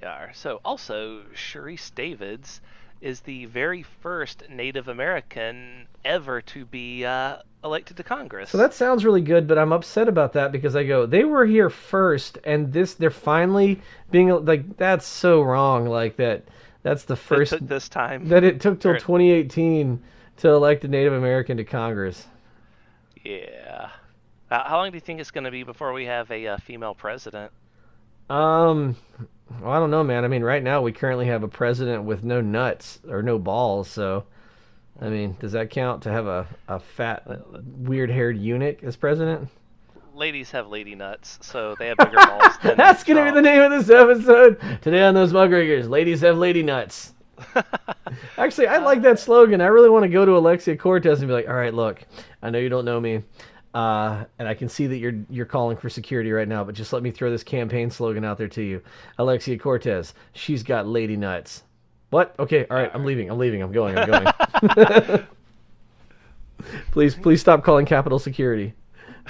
Yeah. So also, Sharice Davids is the very first Native American ever to be elected to Congress. So that sounds really good, but I'm upset about that because I go, they were here first, and they're finally being like, that's so wrong. Like that, that's the It first took this time. that it took till Or- 2018 to elect a Native American to Congress. Yeah. How long do you think it's going to be before we have a female president? Um, well, I don't know, man. I mean, right now we currently have a president with no nuts or no balls, so I mean, does that count to have a fat, weird-haired eunuch as president? Ladies have lady nuts, so they have bigger balls than That's gonna be Trump. the name of this episode. Today on those Muckrakers, ladies have lady nuts. Actually, I like that slogan. I really want to go to Alexia Cortez and be like, all right, look, I know you don't know me, and I can see that you're calling for security right now, but just let me throw this campaign slogan out there to you. Alexia Cortez, she's got lady nuts. What? Okay, all right, I'm leaving. I'm going. Please stop calling Capitol Security.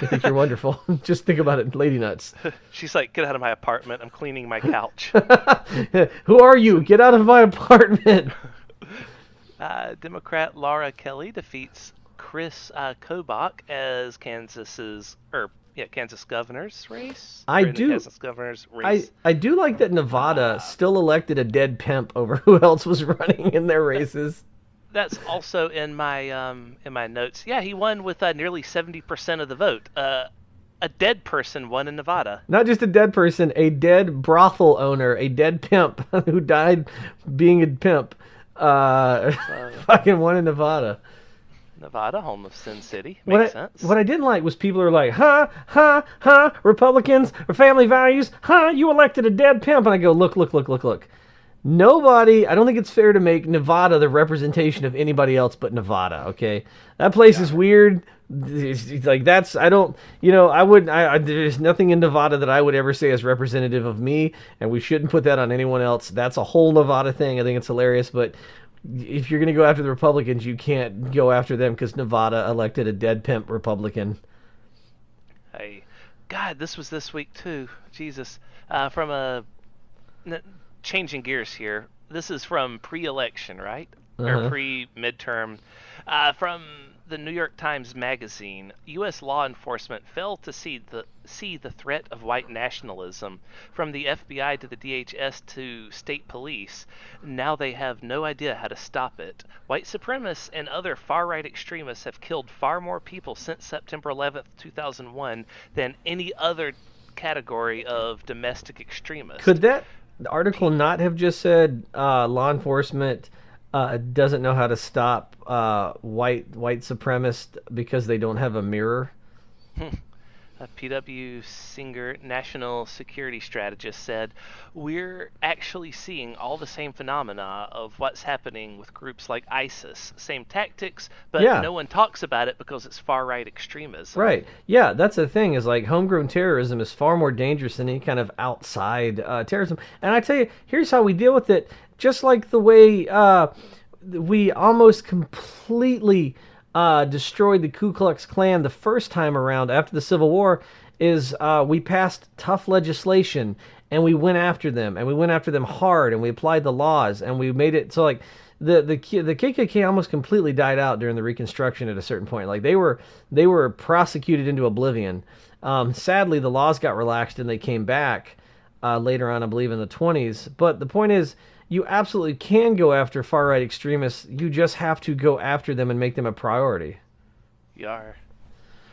I think you're wonderful. Just think about it, lady nuts. She's like, get out of my apartment. I'm cleaning my couch. Who are you? Get out of my apartment. Democrat Laura Kelly defeats Chris Kobach as Kansas governor's race. I Or in the do- Kansas governor's race. I do like that Nevada still elected a dead pimp over who else was running in their races. That's also in my notes. Yeah, he won with nearly 70% of the vote. A dead person won in Nevada. Not just a dead person, a dead brothel owner, a dead pimp who died being a pimp. Fucking won in Nevada. Nevada, home of Sin City. What Makes I, sense. what I didn't like was people are like, Republicans or family values, you elected a dead pimp. And I go, look. Nobody, I don't think it's fair to make Nevada the representation of anybody else but Nevada, okay? That place is weird. It's like, that's, I don't, there's nothing in Nevada that I would ever say is representative of me, and we shouldn't put that on anyone else. That's a whole Nevada thing. I think it's hilarious, but if you're going to go after the Republicans, you can't go after them because Nevada elected a dead pimp Republican. Hey, God, this was this week too. Jesus. Changing gears here. This is from pre-election, right? Uh-huh. Or pre-midterm. From the New York Times Magazine, U.S. law enforcement failed to see the threat of white nationalism from the FBI to the DHS to state police. Now they have no idea how to stop it. White supremacists and other far-right extremists have killed far more people since September 11th, 2001 than any other category of domestic extremist. Could that article not have just said law enforcement doesn't know how to stop white supremacists because they don't have a mirror? PW Singer, national security strategist, said, "We're actually seeing all the same phenomena of what's happening with groups like ISIS. Same tactics, but no one talks about it because it's far-right extremism." Right. Yeah, that's the thing, is like homegrown terrorism is far more dangerous than any kind of outside terrorism. And I tell you, here's how we deal with it. Just like the way we almost completely destroyed the Ku Klux Klan the first time around after the Civil War, is we passed tough legislation and we went after them, and we went after them hard, and we applied the laws, and we made it so like the KKK almost completely died out during the Reconstruction at a certain point. Like they were prosecuted into oblivion. Sadly, the laws got relaxed and they came back later on, I believe in the 20s. But the point is, you absolutely can go after far-right extremists. You just have to go after them and make them a priority. Yar.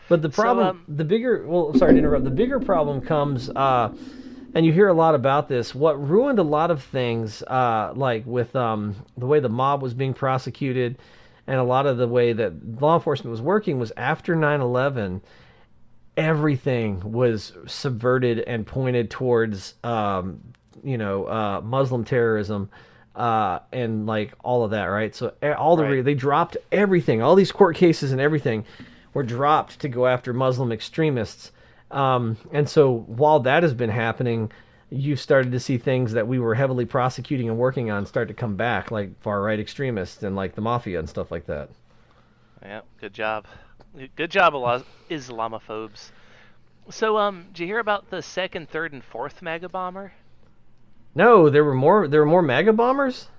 But the problem, the bigger problem comes, and you hear a lot about this, what ruined a lot of things, like with the way the mob was being prosecuted and a lot of the way that law enforcement was working, was after 9/11, everything was subverted and pointed towards Muslim terrorism, and like all of that, right? So they dropped everything. All these court cases and everything were dropped to go after Muslim extremists. And so while that has been happening, you've started to see things that we were heavily prosecuting and working on start to come back, like far-right extremists and like the mafia and stuff like that. Yeah, good job. Good job, Islamophobes. So, did you hear about the second, third, and fourth mega bomber? No, there were more MAGA bombers?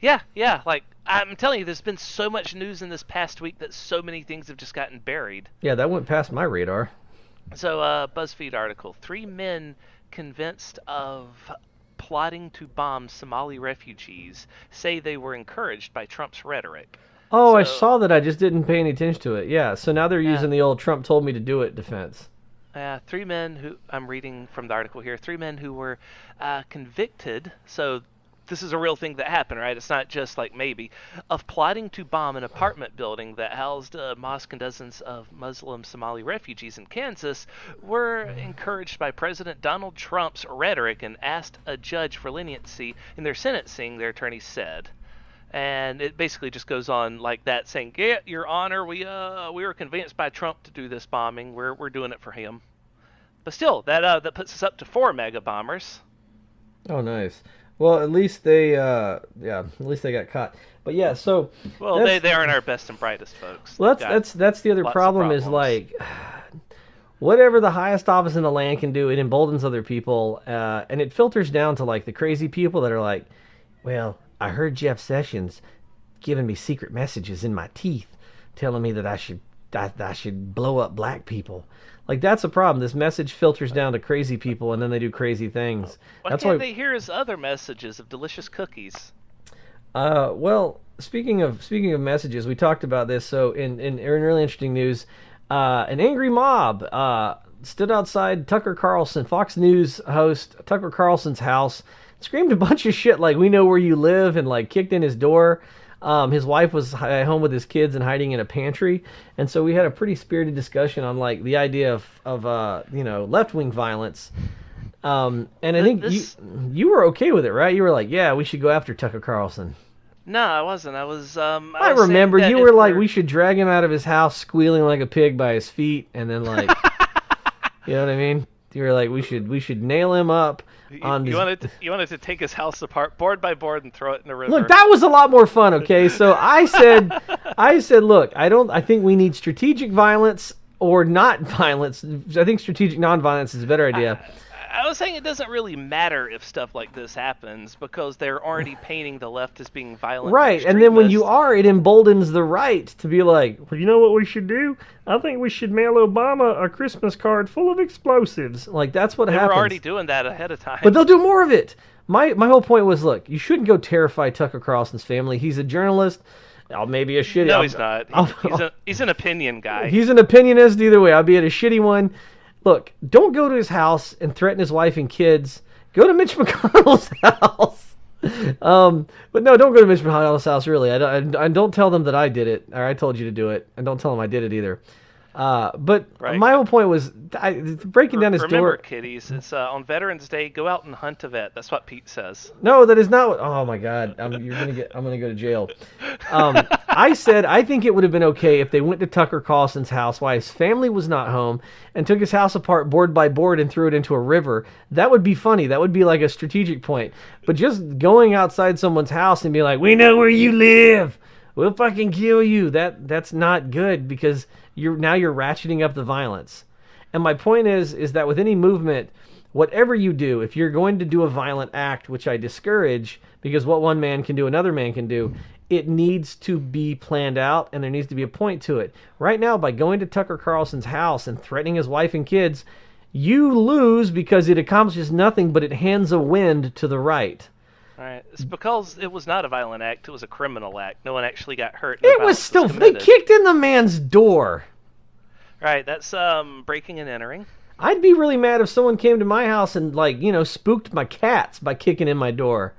Yeah, like, I'm telling you, there's been so much news in this past week that so many things have just gotten buried. Yeah, that went past my radar. So, BuzzFeed article, 3 men convinced of plotting to bomb Somali refugees say they were encouraged by Trump's rhetoric. Oh, so, I saw that, I just didn't pay any attention to it. Yeah, so now they're using the old Trump told me to do it defense. 3 men who, I'm reading from the article here, 3 men who were convicted, so this is a real thing that happened, right? It's not just like maybe, of plotting to bomb an apartment building that housed a mosque and dozens of Muslim Somali refugees in Kansas, were encouraged by President Donald Trump's rhetoric and asked a judge for leniency in their sentencing, their attorney said. And it basically just goes on like that, saying, "Yeah, Your Honor, we were convinced by Trump to do this bombing. We're doing it for him." But still, that puts us up to 4 mega bombers. Oh, nice. Well, at least they got caught. But yeah, so they aren't our best and brightest folks. Well, that's the other problem, is like, whatever the highest office in the land can do, it emboldens other people, and it filters down to like the crazy people that are like, well, I heard Jeff Sessions giving me secret messages in my teeth, telling me that I should blow up black people. Like, that's a problem. This message filters down to crazy people, and then they do crazy things. Why can't they hear his other messages of delicious cookies? Well, speaking of messages, we talked about this. So in really interesting news, an angry mob stood outside Fox News host Tucker Carlson's house, screamed a bunch of shit like, "We know where you live," and like kicked in his door. His wife was at home with his kids and hiding in a pantry, and so we had a pretty spirited discussion on like the idea of left-wing violence. And I think you were okay with it, right? You were like, "Yeah, we should go after Tucker Carlson." No, I wasn't. I was. I remember you were like, "We should drag him out of his house, squealing like a pig by his feet," and then like, you know what I mean? You were like, "We should nail him up." You wanted to take his house apart board by board and throw it in a river. Look, that was a lot more fun. Okay, so I said, look, I think we need strategic violence or not violence. I think strategic nonviolence is a better idea. I was saying it doesn't really matter if stuff like this happens because they're already painting the left as being violent and Right, and then when you extremist. are, it emboldens the right to be like, well, you know what we should do? I think we should mail Obama a Christmas card full of explosives. Like, that's what They were already happens. doing that ahead of But time. they'll do more of it. My whole point was, look, you shouldn't go terrify Tucker Carlson's family. He's a journalist. Maybe a shitty. No, he's not. He's an opinion guy. He's an opinionist either way. I'll be at a shitty one. Look, don't go to his house and threaten his wife and kids. Go to Mitch McConnell's house. But no, don't go to Mitch McConnell's house. Really, I don't tell them that I did it or I told you to do it, and don't tell them I did it either. But Right. my whole point was breaking down his Remember, door. kiddies, it's on Veterans Day. Go out and hunt a vet. That's what Pete says. No, that is not. Oh my God, I'm gonna go to jail. I said I think it would have been okay if they went to Tucker Carlson's house while his family was not home and took his house apart board by board and threw it into a river. That would be funny. That would be like a strategic point. But just going outside someone's house and be like, "We know where you live. We'll fucking kill you." That's not good because you're ratcheting up the violence. And my point is that with any movement, whatever you do, if you're going to do a violent act, which I discourage, because what one man can do, another man can do, it needs to be planned out and there needs to be a point to it. Right now, by going to Tucker Carlson's house and threatening his wife and kids, you lose because it accomplishes nothing but it hands a wind to the right. All right. It's because it was not a violent act. It was a criminal act. No one actually got hurt. No It was violence still, they committed. kicked in the man's door. Right. That's breaking and entering. I'd be really mad if someone came to my house and, spooked my cats by kicking in my door.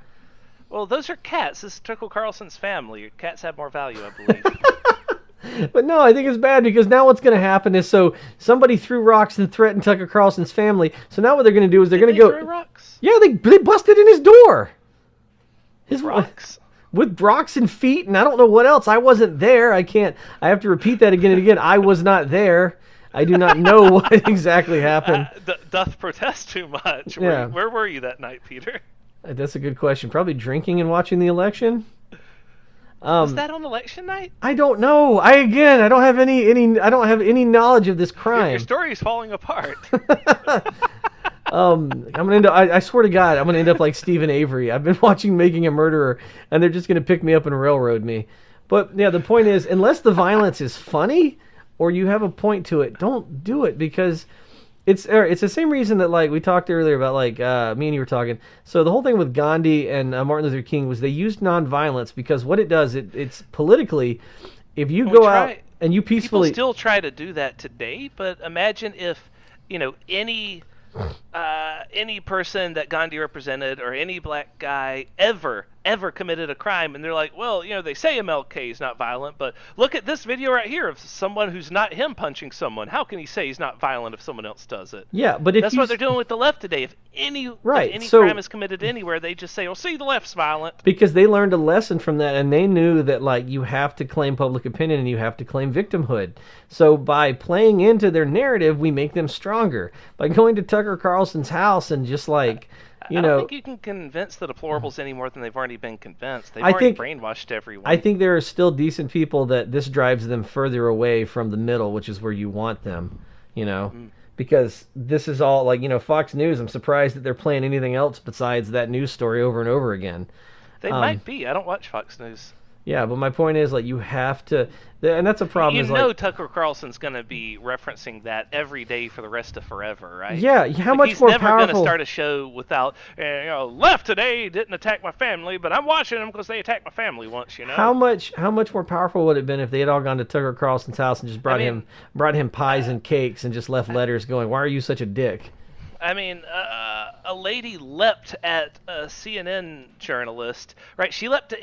Well, those are cats. This is Tucker Carlson's family. Cats have more value, I believe. But no, I think it's bad because now what's going to happen is somebody threw rocks and threatened Tucker Carlson's family. So now what they're going to do is they're going to go. Throw rocks. Yeah, they busted in his door. His Rocks. with rocks and feet, and I don't know what else. I wasn't there. I have to repeat that again and again. I was not there. I do not know what exactly happened. Doth protest too much. Yeah. Where were you that night, Peter? That's a good question. Probably drinking and watching the election. Was that on election night? I don't know. I don't have any knowledge of this crime. Your story is falling apart. I'm gonna end up. I swear to God, I'm gonna end up like Stephen Avery. I've been watching Making a Murderer, and they're just gonna pick me up and railroad me. But yeah, the point is, unless the violence is funny or you have a point to it, don't do it because it's the same reason that like we talked earlier about me and you were talking. So the whole thing with Gandhi and Martin Luther King was they used nonviolence because what it does, it's politically, if you go out and you peacefully. People still try to do that today, but imagine if any person that Gandhi represented or any black guy ever committed a crime and they're like, well, they say MLK is not violent, but look at this video right here of someone who's not him punching someone. How can he say he's not violent if someone else does it? Yeah, but that's what they're doing with the left today. If any crime is committed anywhere, they just say, "Oh, see, the left's violent." Because they learned a lesson from that, and they knew that you have to claim public opinion and you have to claim victimhood. So by playing into their narrative, we make them stronger. By going to Tucker Carlson's house and just I don't think you can convince the deplorables any more than they've already been convinced. They've already brainwashed everyone. I think there are still decent people that this drives them further away from the middle, which is where you want them, because this is all Fox News. I'm surprised that they're playing anything else besides that news story over and over again. They might be. I don't watch Fox News. Yeah, but my point is, you have to, and that's a problem. Tucker Carlson's going to be referencing that every day for the rest of forever, right? Yeah, how much more powerful? He's never going to start a show without, left today didn't attack my family, but I'm watching them because they attacked my family once, How much more powerful would it have been if they had all gone to Tucker Carlson's house and just brought him pies and cakes and just left letters going, "Why are you such a dick?" I mean, a lady leapt at a CNN journalist, right? She leapt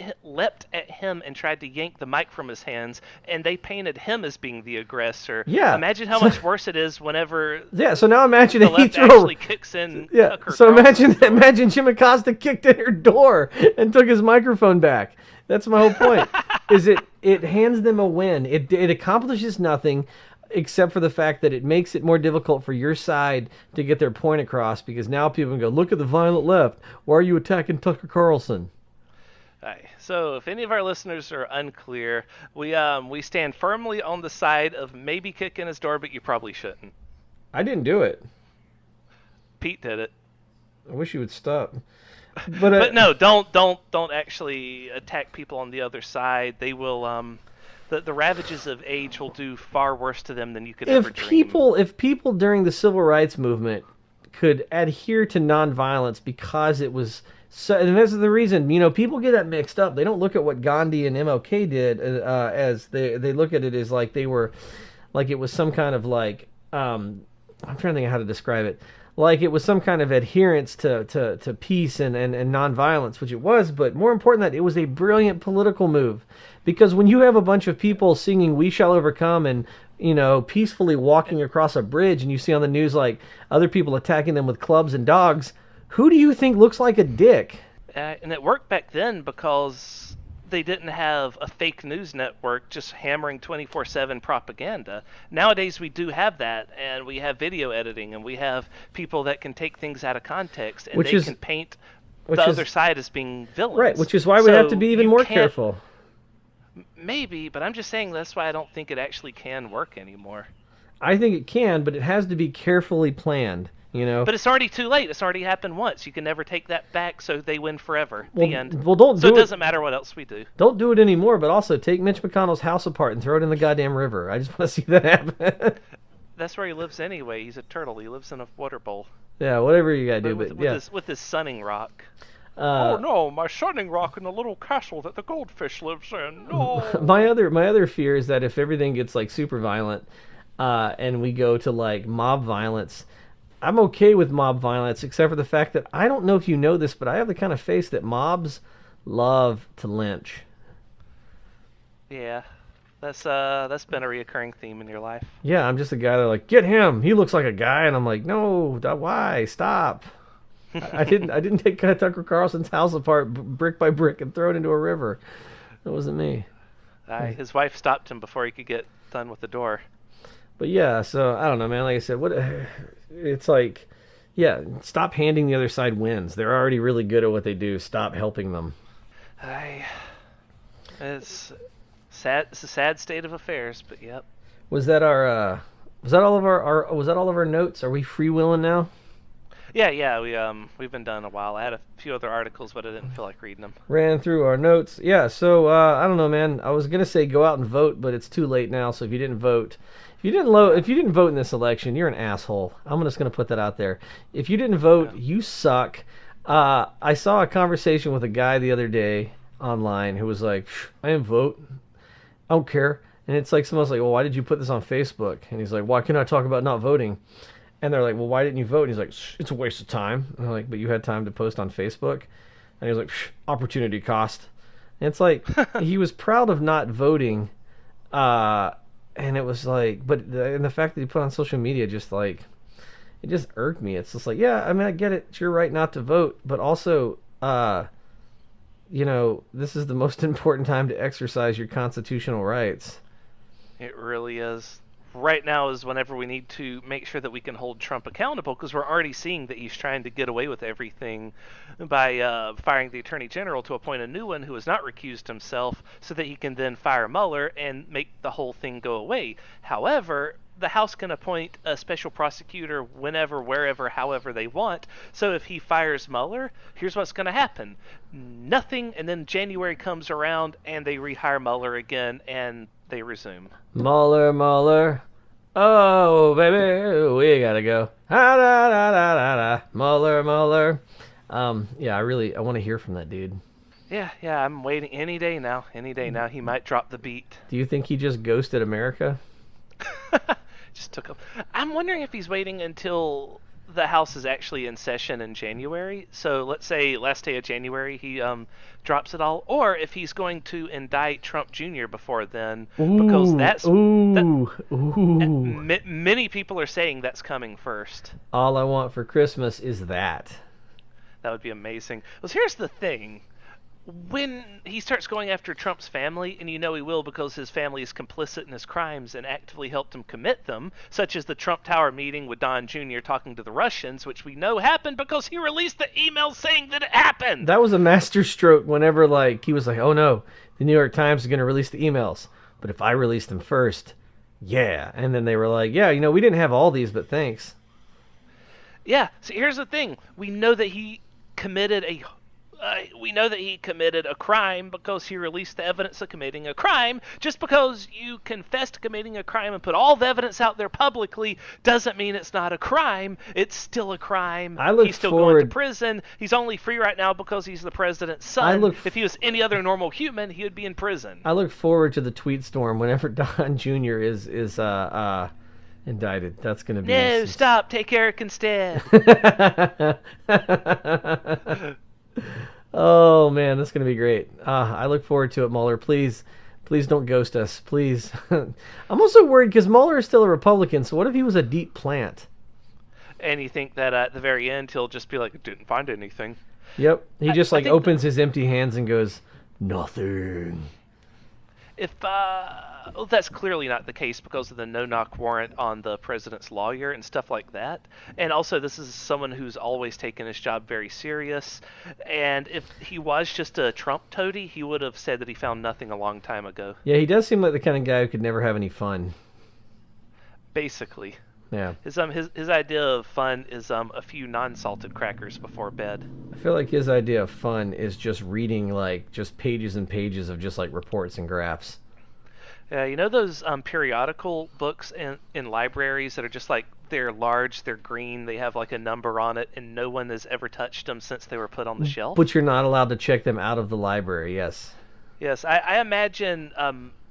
at him and tried to yank the mic from his hands, and they painted him as being the aggressor. Yeah. Imagine how much worse it is whenever. Yeah. So now imagine the left actually kicks in. Yeah. Tucker So Carlson's imagine Jim Acosta kicked in her door and took his microphone back. That's my whole point. It hands them a win. It accomplishes nothing, except for the fact that it makes it more difficult for your side to get their point across, because now people can go, look at the violent left. Why are you attacking Tucker Carlson? Right. So if any of our listeners are unclear, we stand firmly on the side of maybe kicking his door, but you probably shouldn't. I didn't do it. Pete did it. I wish you would stop. But But no, don't actually attack people on the other side. They will the ravages of age will do far worse to them than you could ever dream. if people during the civil rights movement could adhere to nonviolence because it was so, and this is the reason, people get that mixed up. They don't look at what Gandhi and MLK did as they look at it as like they were, like it was some kind of like, I'm trying to think of how to describe it. Like it was some kind of adherence to peace and nonviolence, which it was, but more important than that, it was a brilliant political move. Because when you have a bunch of people singing "We Shall Overcome" and peacefully walking across a bridge, and you see on the news like other people attacking them with clubs and dogs, who do you think looks like a dick? And it worked back then because they didn't have a fake news network just hammering 24/7 propaganda. Nowadays we do have that, and we have video editing, and we have people that can take things out of context, and can paint the other side as being villains. Right, which is why we have to be even more careful. Maybe, but I'm just saying that's why I don't think it actually can work anymore. I think it can, but it has to be carefully planned. But it's already too late. It's already happened once. You can never take that back, so they win forever. The end. Well, don't do it. So it doesn't matter what else we do. Don't do it anymore, but also take Mitch McConnell's house apart and throw it in the goddamn river. I just want to see that happen. That's where he lives anyway. He's a turtle. He lives in a water bowl. Yeah, whatever you gotta do, with his sunning rock. Oh no, my sunning rock in the little castle that the goldfish lives in. No. my other fear is that if everything gets like super violent, and we go to like mob violence, I'm okay with mob violence, except for the fact that I don't know if you know this, but I have the kind of face that mobs love to lynch. Yeah, that's been a reoccurring theme in your life. Yeah, I'm just a guy that like, get him. He looks like a guy, and I'm like, no, why? Stop. I didn't take Tucker Carlson's house apart brick by brick and throw it into a river. That wasn't me. His wife stopped him before he could get done with the door. But yeah, so I don't know, man. Like I said, it's like, yeah, stop handing the other side wins. They're already really good at what they do. Stop helping them. It's sad. It's a sad state of affairs, but yep. Was that all of our notes? Are we freewheeling now? Yeah, we've been done a while. I had a few other articles, but I didn't feel like reading them. Ran through our notes. Yeah, so I don't know, man. I was gonna say go out and vote, but it's too late now. So if you didn't vote, if you didn't vote in this election, you're an asshole. I'm just gonna put that out there. If you didn't vote, you suck. I saw a conversation with a guy the other day online who was like, "I didn't vote. I don't care." And it's like someone's like, "Well, why did you put this on Facebook?" And he's like, "Why can't I talk about not voting?" And they're like, "Well, why didn't you vote?" And he's like, "It's a waste of time." And they're like, "But you had time to post on Facebook?" And he's like, "Opportunity cost." And it's like, he was proud of not voting. And it was like, but and the fact that he put on social media just like, it just irked me. It's just like, yeah, I mean, I get it. It's your right not to vote. But also, this is the most important time to exercise your constitutional rights. It really is. Right now is whenever we need to make sure that we can hold Trump accountable, because we're already seeing that he's trying to get away with everything by firing the Attorney General to appoint a new one who has not recused himself so that he can then fire Mueller and make the whole thing go away. However, the House can appoint a special prosecutor whenever, wherever, however they want. So if he fires Mueller, here's what's going to happen. Nothing, and then January comes around and they rehire Mueller again and they resume. Mueller. Oh, baby, we gotta go. Da, da, da, da, da. Mueller. Yeah, I want to hear from that dude. Yeah, I'm waiting any day now. He might drop the beat. Do you think he just ghosted America? Just took him. I'm wondering if he's waiting until the House is actually in session in January. So let's say last day of January he drops it all, or if he's going to indict Trump Jr. before then, because many people are saying that's coming first. All I want for Christmas is that. That would be amazing. Well, here's the thing. When he starts going after Trump's family, and you know he will because his family is complicit in his crimes and actively helped him commit them, such as the Trump Tower meeting with Don Jr. talking to the Russians, which we know happened because he released the email saying that it happened. That was a masterstroke whenever he was like, oh no, the New York Times is going to release the emails. But if I release them first, yeah. And then they were like, yeah, we didn't have all these, but thanks. Yeah. So here's the thing: we know that he committed a crime because he released the evidence of committing a crime. Just because you confess to committing a crime and put all the evidence out there publicly doesn't mean it's not a crime. It's still a crime. I look He's still going to forward. prison. He's only free right now because he's the president's I son. look If he was any other normal human, he would be in prison. I look forward to the tweet storm whenever Don Jr. is indicted. That's going to be No, stop. Take Eric instead. Oh man, that's gonna be great. I look forward to it, Mueller. Please, please don't ghost us, please. I'm also worried because Mueller is still a Republican. So what if he was a deep plant? And you think that at the very end he'll just be like, "Didn't find anything." Yep, he just I like think opens his empty hands and goes, nothing. If well, that's clearly not the case because of the no-knock warrant on the president's lawyer and stuff like that. And also, this is someone who's always taken his job very serious. And if he was just a Trump toady, he would have said that he found nothing a long time ago. Yeah, he does seem like the kind of guy who could never have any fun. Basically, Yeah, his idea of fun is a few non-salted crackers before bed. I feel like his idea of fun is just reading like just pages and pages of just like reports and graphs. Yeah, you know those periodical books in libraries that are just like they're large, they're green, they have like a number on it, and no one has ever touched them since they were put on the shelf? But you're not allowed to check them out of the library. Yes. Yes, I imagine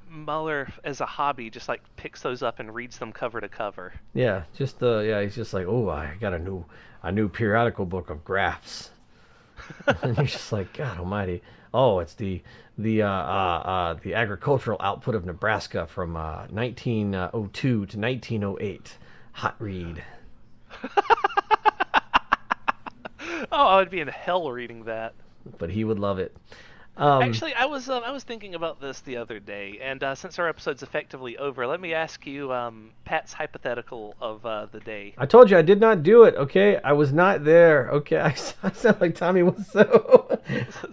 Mueller as a hobby just like picks those up and reads them cover to cover. Yeah, just he's just like, oh, I got a new periodical book of graphs, and you're just like, God Almighty. Oh, it's the agricultural output of Nebraska from 1902 to 1908. Hot read. Oh, I would be in hell reading that. But he would love it. Actually, I was thinking about this the other day, and since our episode's effectively over, let me ask you Pat's hypothetical of the day. I told you I did not do it. Okay, I was not there. Okay, I sound like Tommy Wiseau.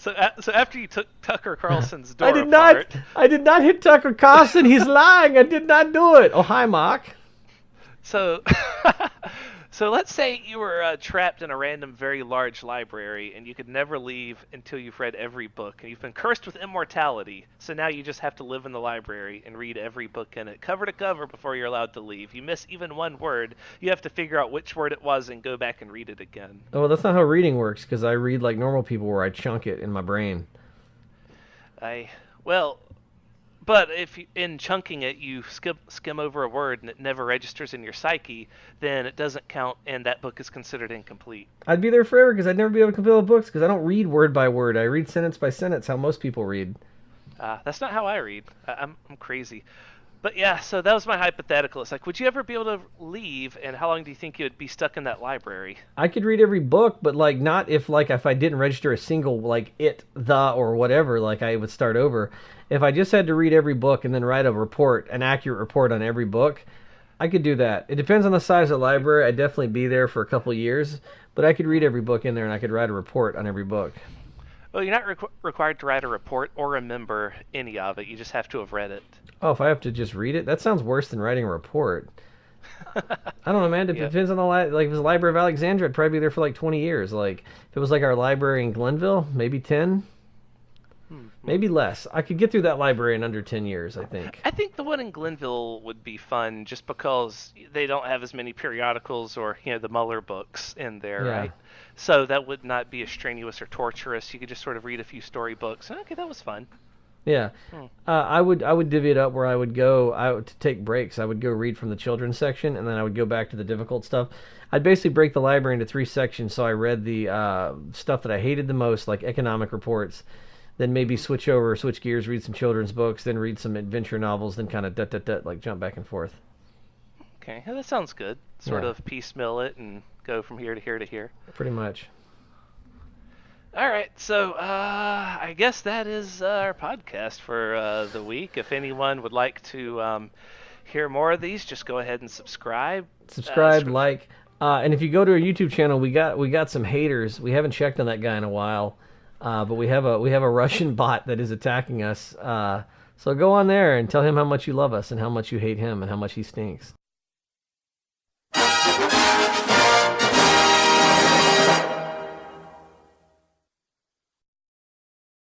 So after you took Tucker Carlson's door I did apart, not. I did not hit Tucker Carlson. He's lying. I did not do it. Oh, hi, Mark. So, so let's say you were trapped in a random, very large library, and you could never leave until you've read every book, and you've been cursed with immortality. So now you just have to live in the library and read every book in it, cover to cover, before you're allowed to leave. You miss even one word, you have to figure out which word it was and go back and read it again. Oh, that's not how reading works, because I read like normal people where I chunk it in my brain. But if in chunking it you skim over a word and it never registers in your psyche, then it doesn't count and that book is considered incomplete. I'd be there forever because I'd never be able to complete all the books because I don't read word by word. I read sentence by sentence, how most people read. That's not how I read. I'm crazy. But yeah, so that was my hypothetical. It's like, would you ever be able to leave, and how long do you think you would be stuck in that library? I could read every book, but like not if I didn't register a single like or whatever, like I would start over. If I just had to read every book and then write an accurate report on every book, I could do that. It depends on the size of the library. I'd definitely be there for a couple years, but I could read every book in there and I could write a report on every book. Well, you're not required to write a report or remember any of it. You just have to have read it. Oh, if I have to just read it? That sounds worse than writing a report. I don't know, man. It depends on like if it was the Library of Alexandria, I'd probably be there for like 20 years. Like if it was like our library in Glenville, maybe 10. Maybe less. I could get through that library in under 10 years, I think. I think the one in Glenville would be fun just because they don't have as many periodicals or, the Mueller books in there, Yeah. right? So that would not be as strenuous or torturous. You could just sort of read a few storybooks. Okay, that was fun. Yeah. I would divvy it up where I would to take breaks. I would go read from the children's section, and then I would go back to the difficult stuff. I'd basically break the library into 3 sections, so I read the stuff that I hated the most, like economic reports, then maybe switch gears, read some children's books, then read some adventure novels, then kind of like jump back and forth. Okay, that sounds good. Sort Yeah. of piecemeal it and go from here to here to here. Pretty much. All right, so I guess that is our podcast for the week. If anyone would like to hear more of these, just go ahead and subscribe. And if you go to our YouTube channel, we got some haters. We haven't checked on that guy in a while, but we have a Russian bot that is attacking us. So go on there and tell him how much you love us and how much you hate him and how much he stinks.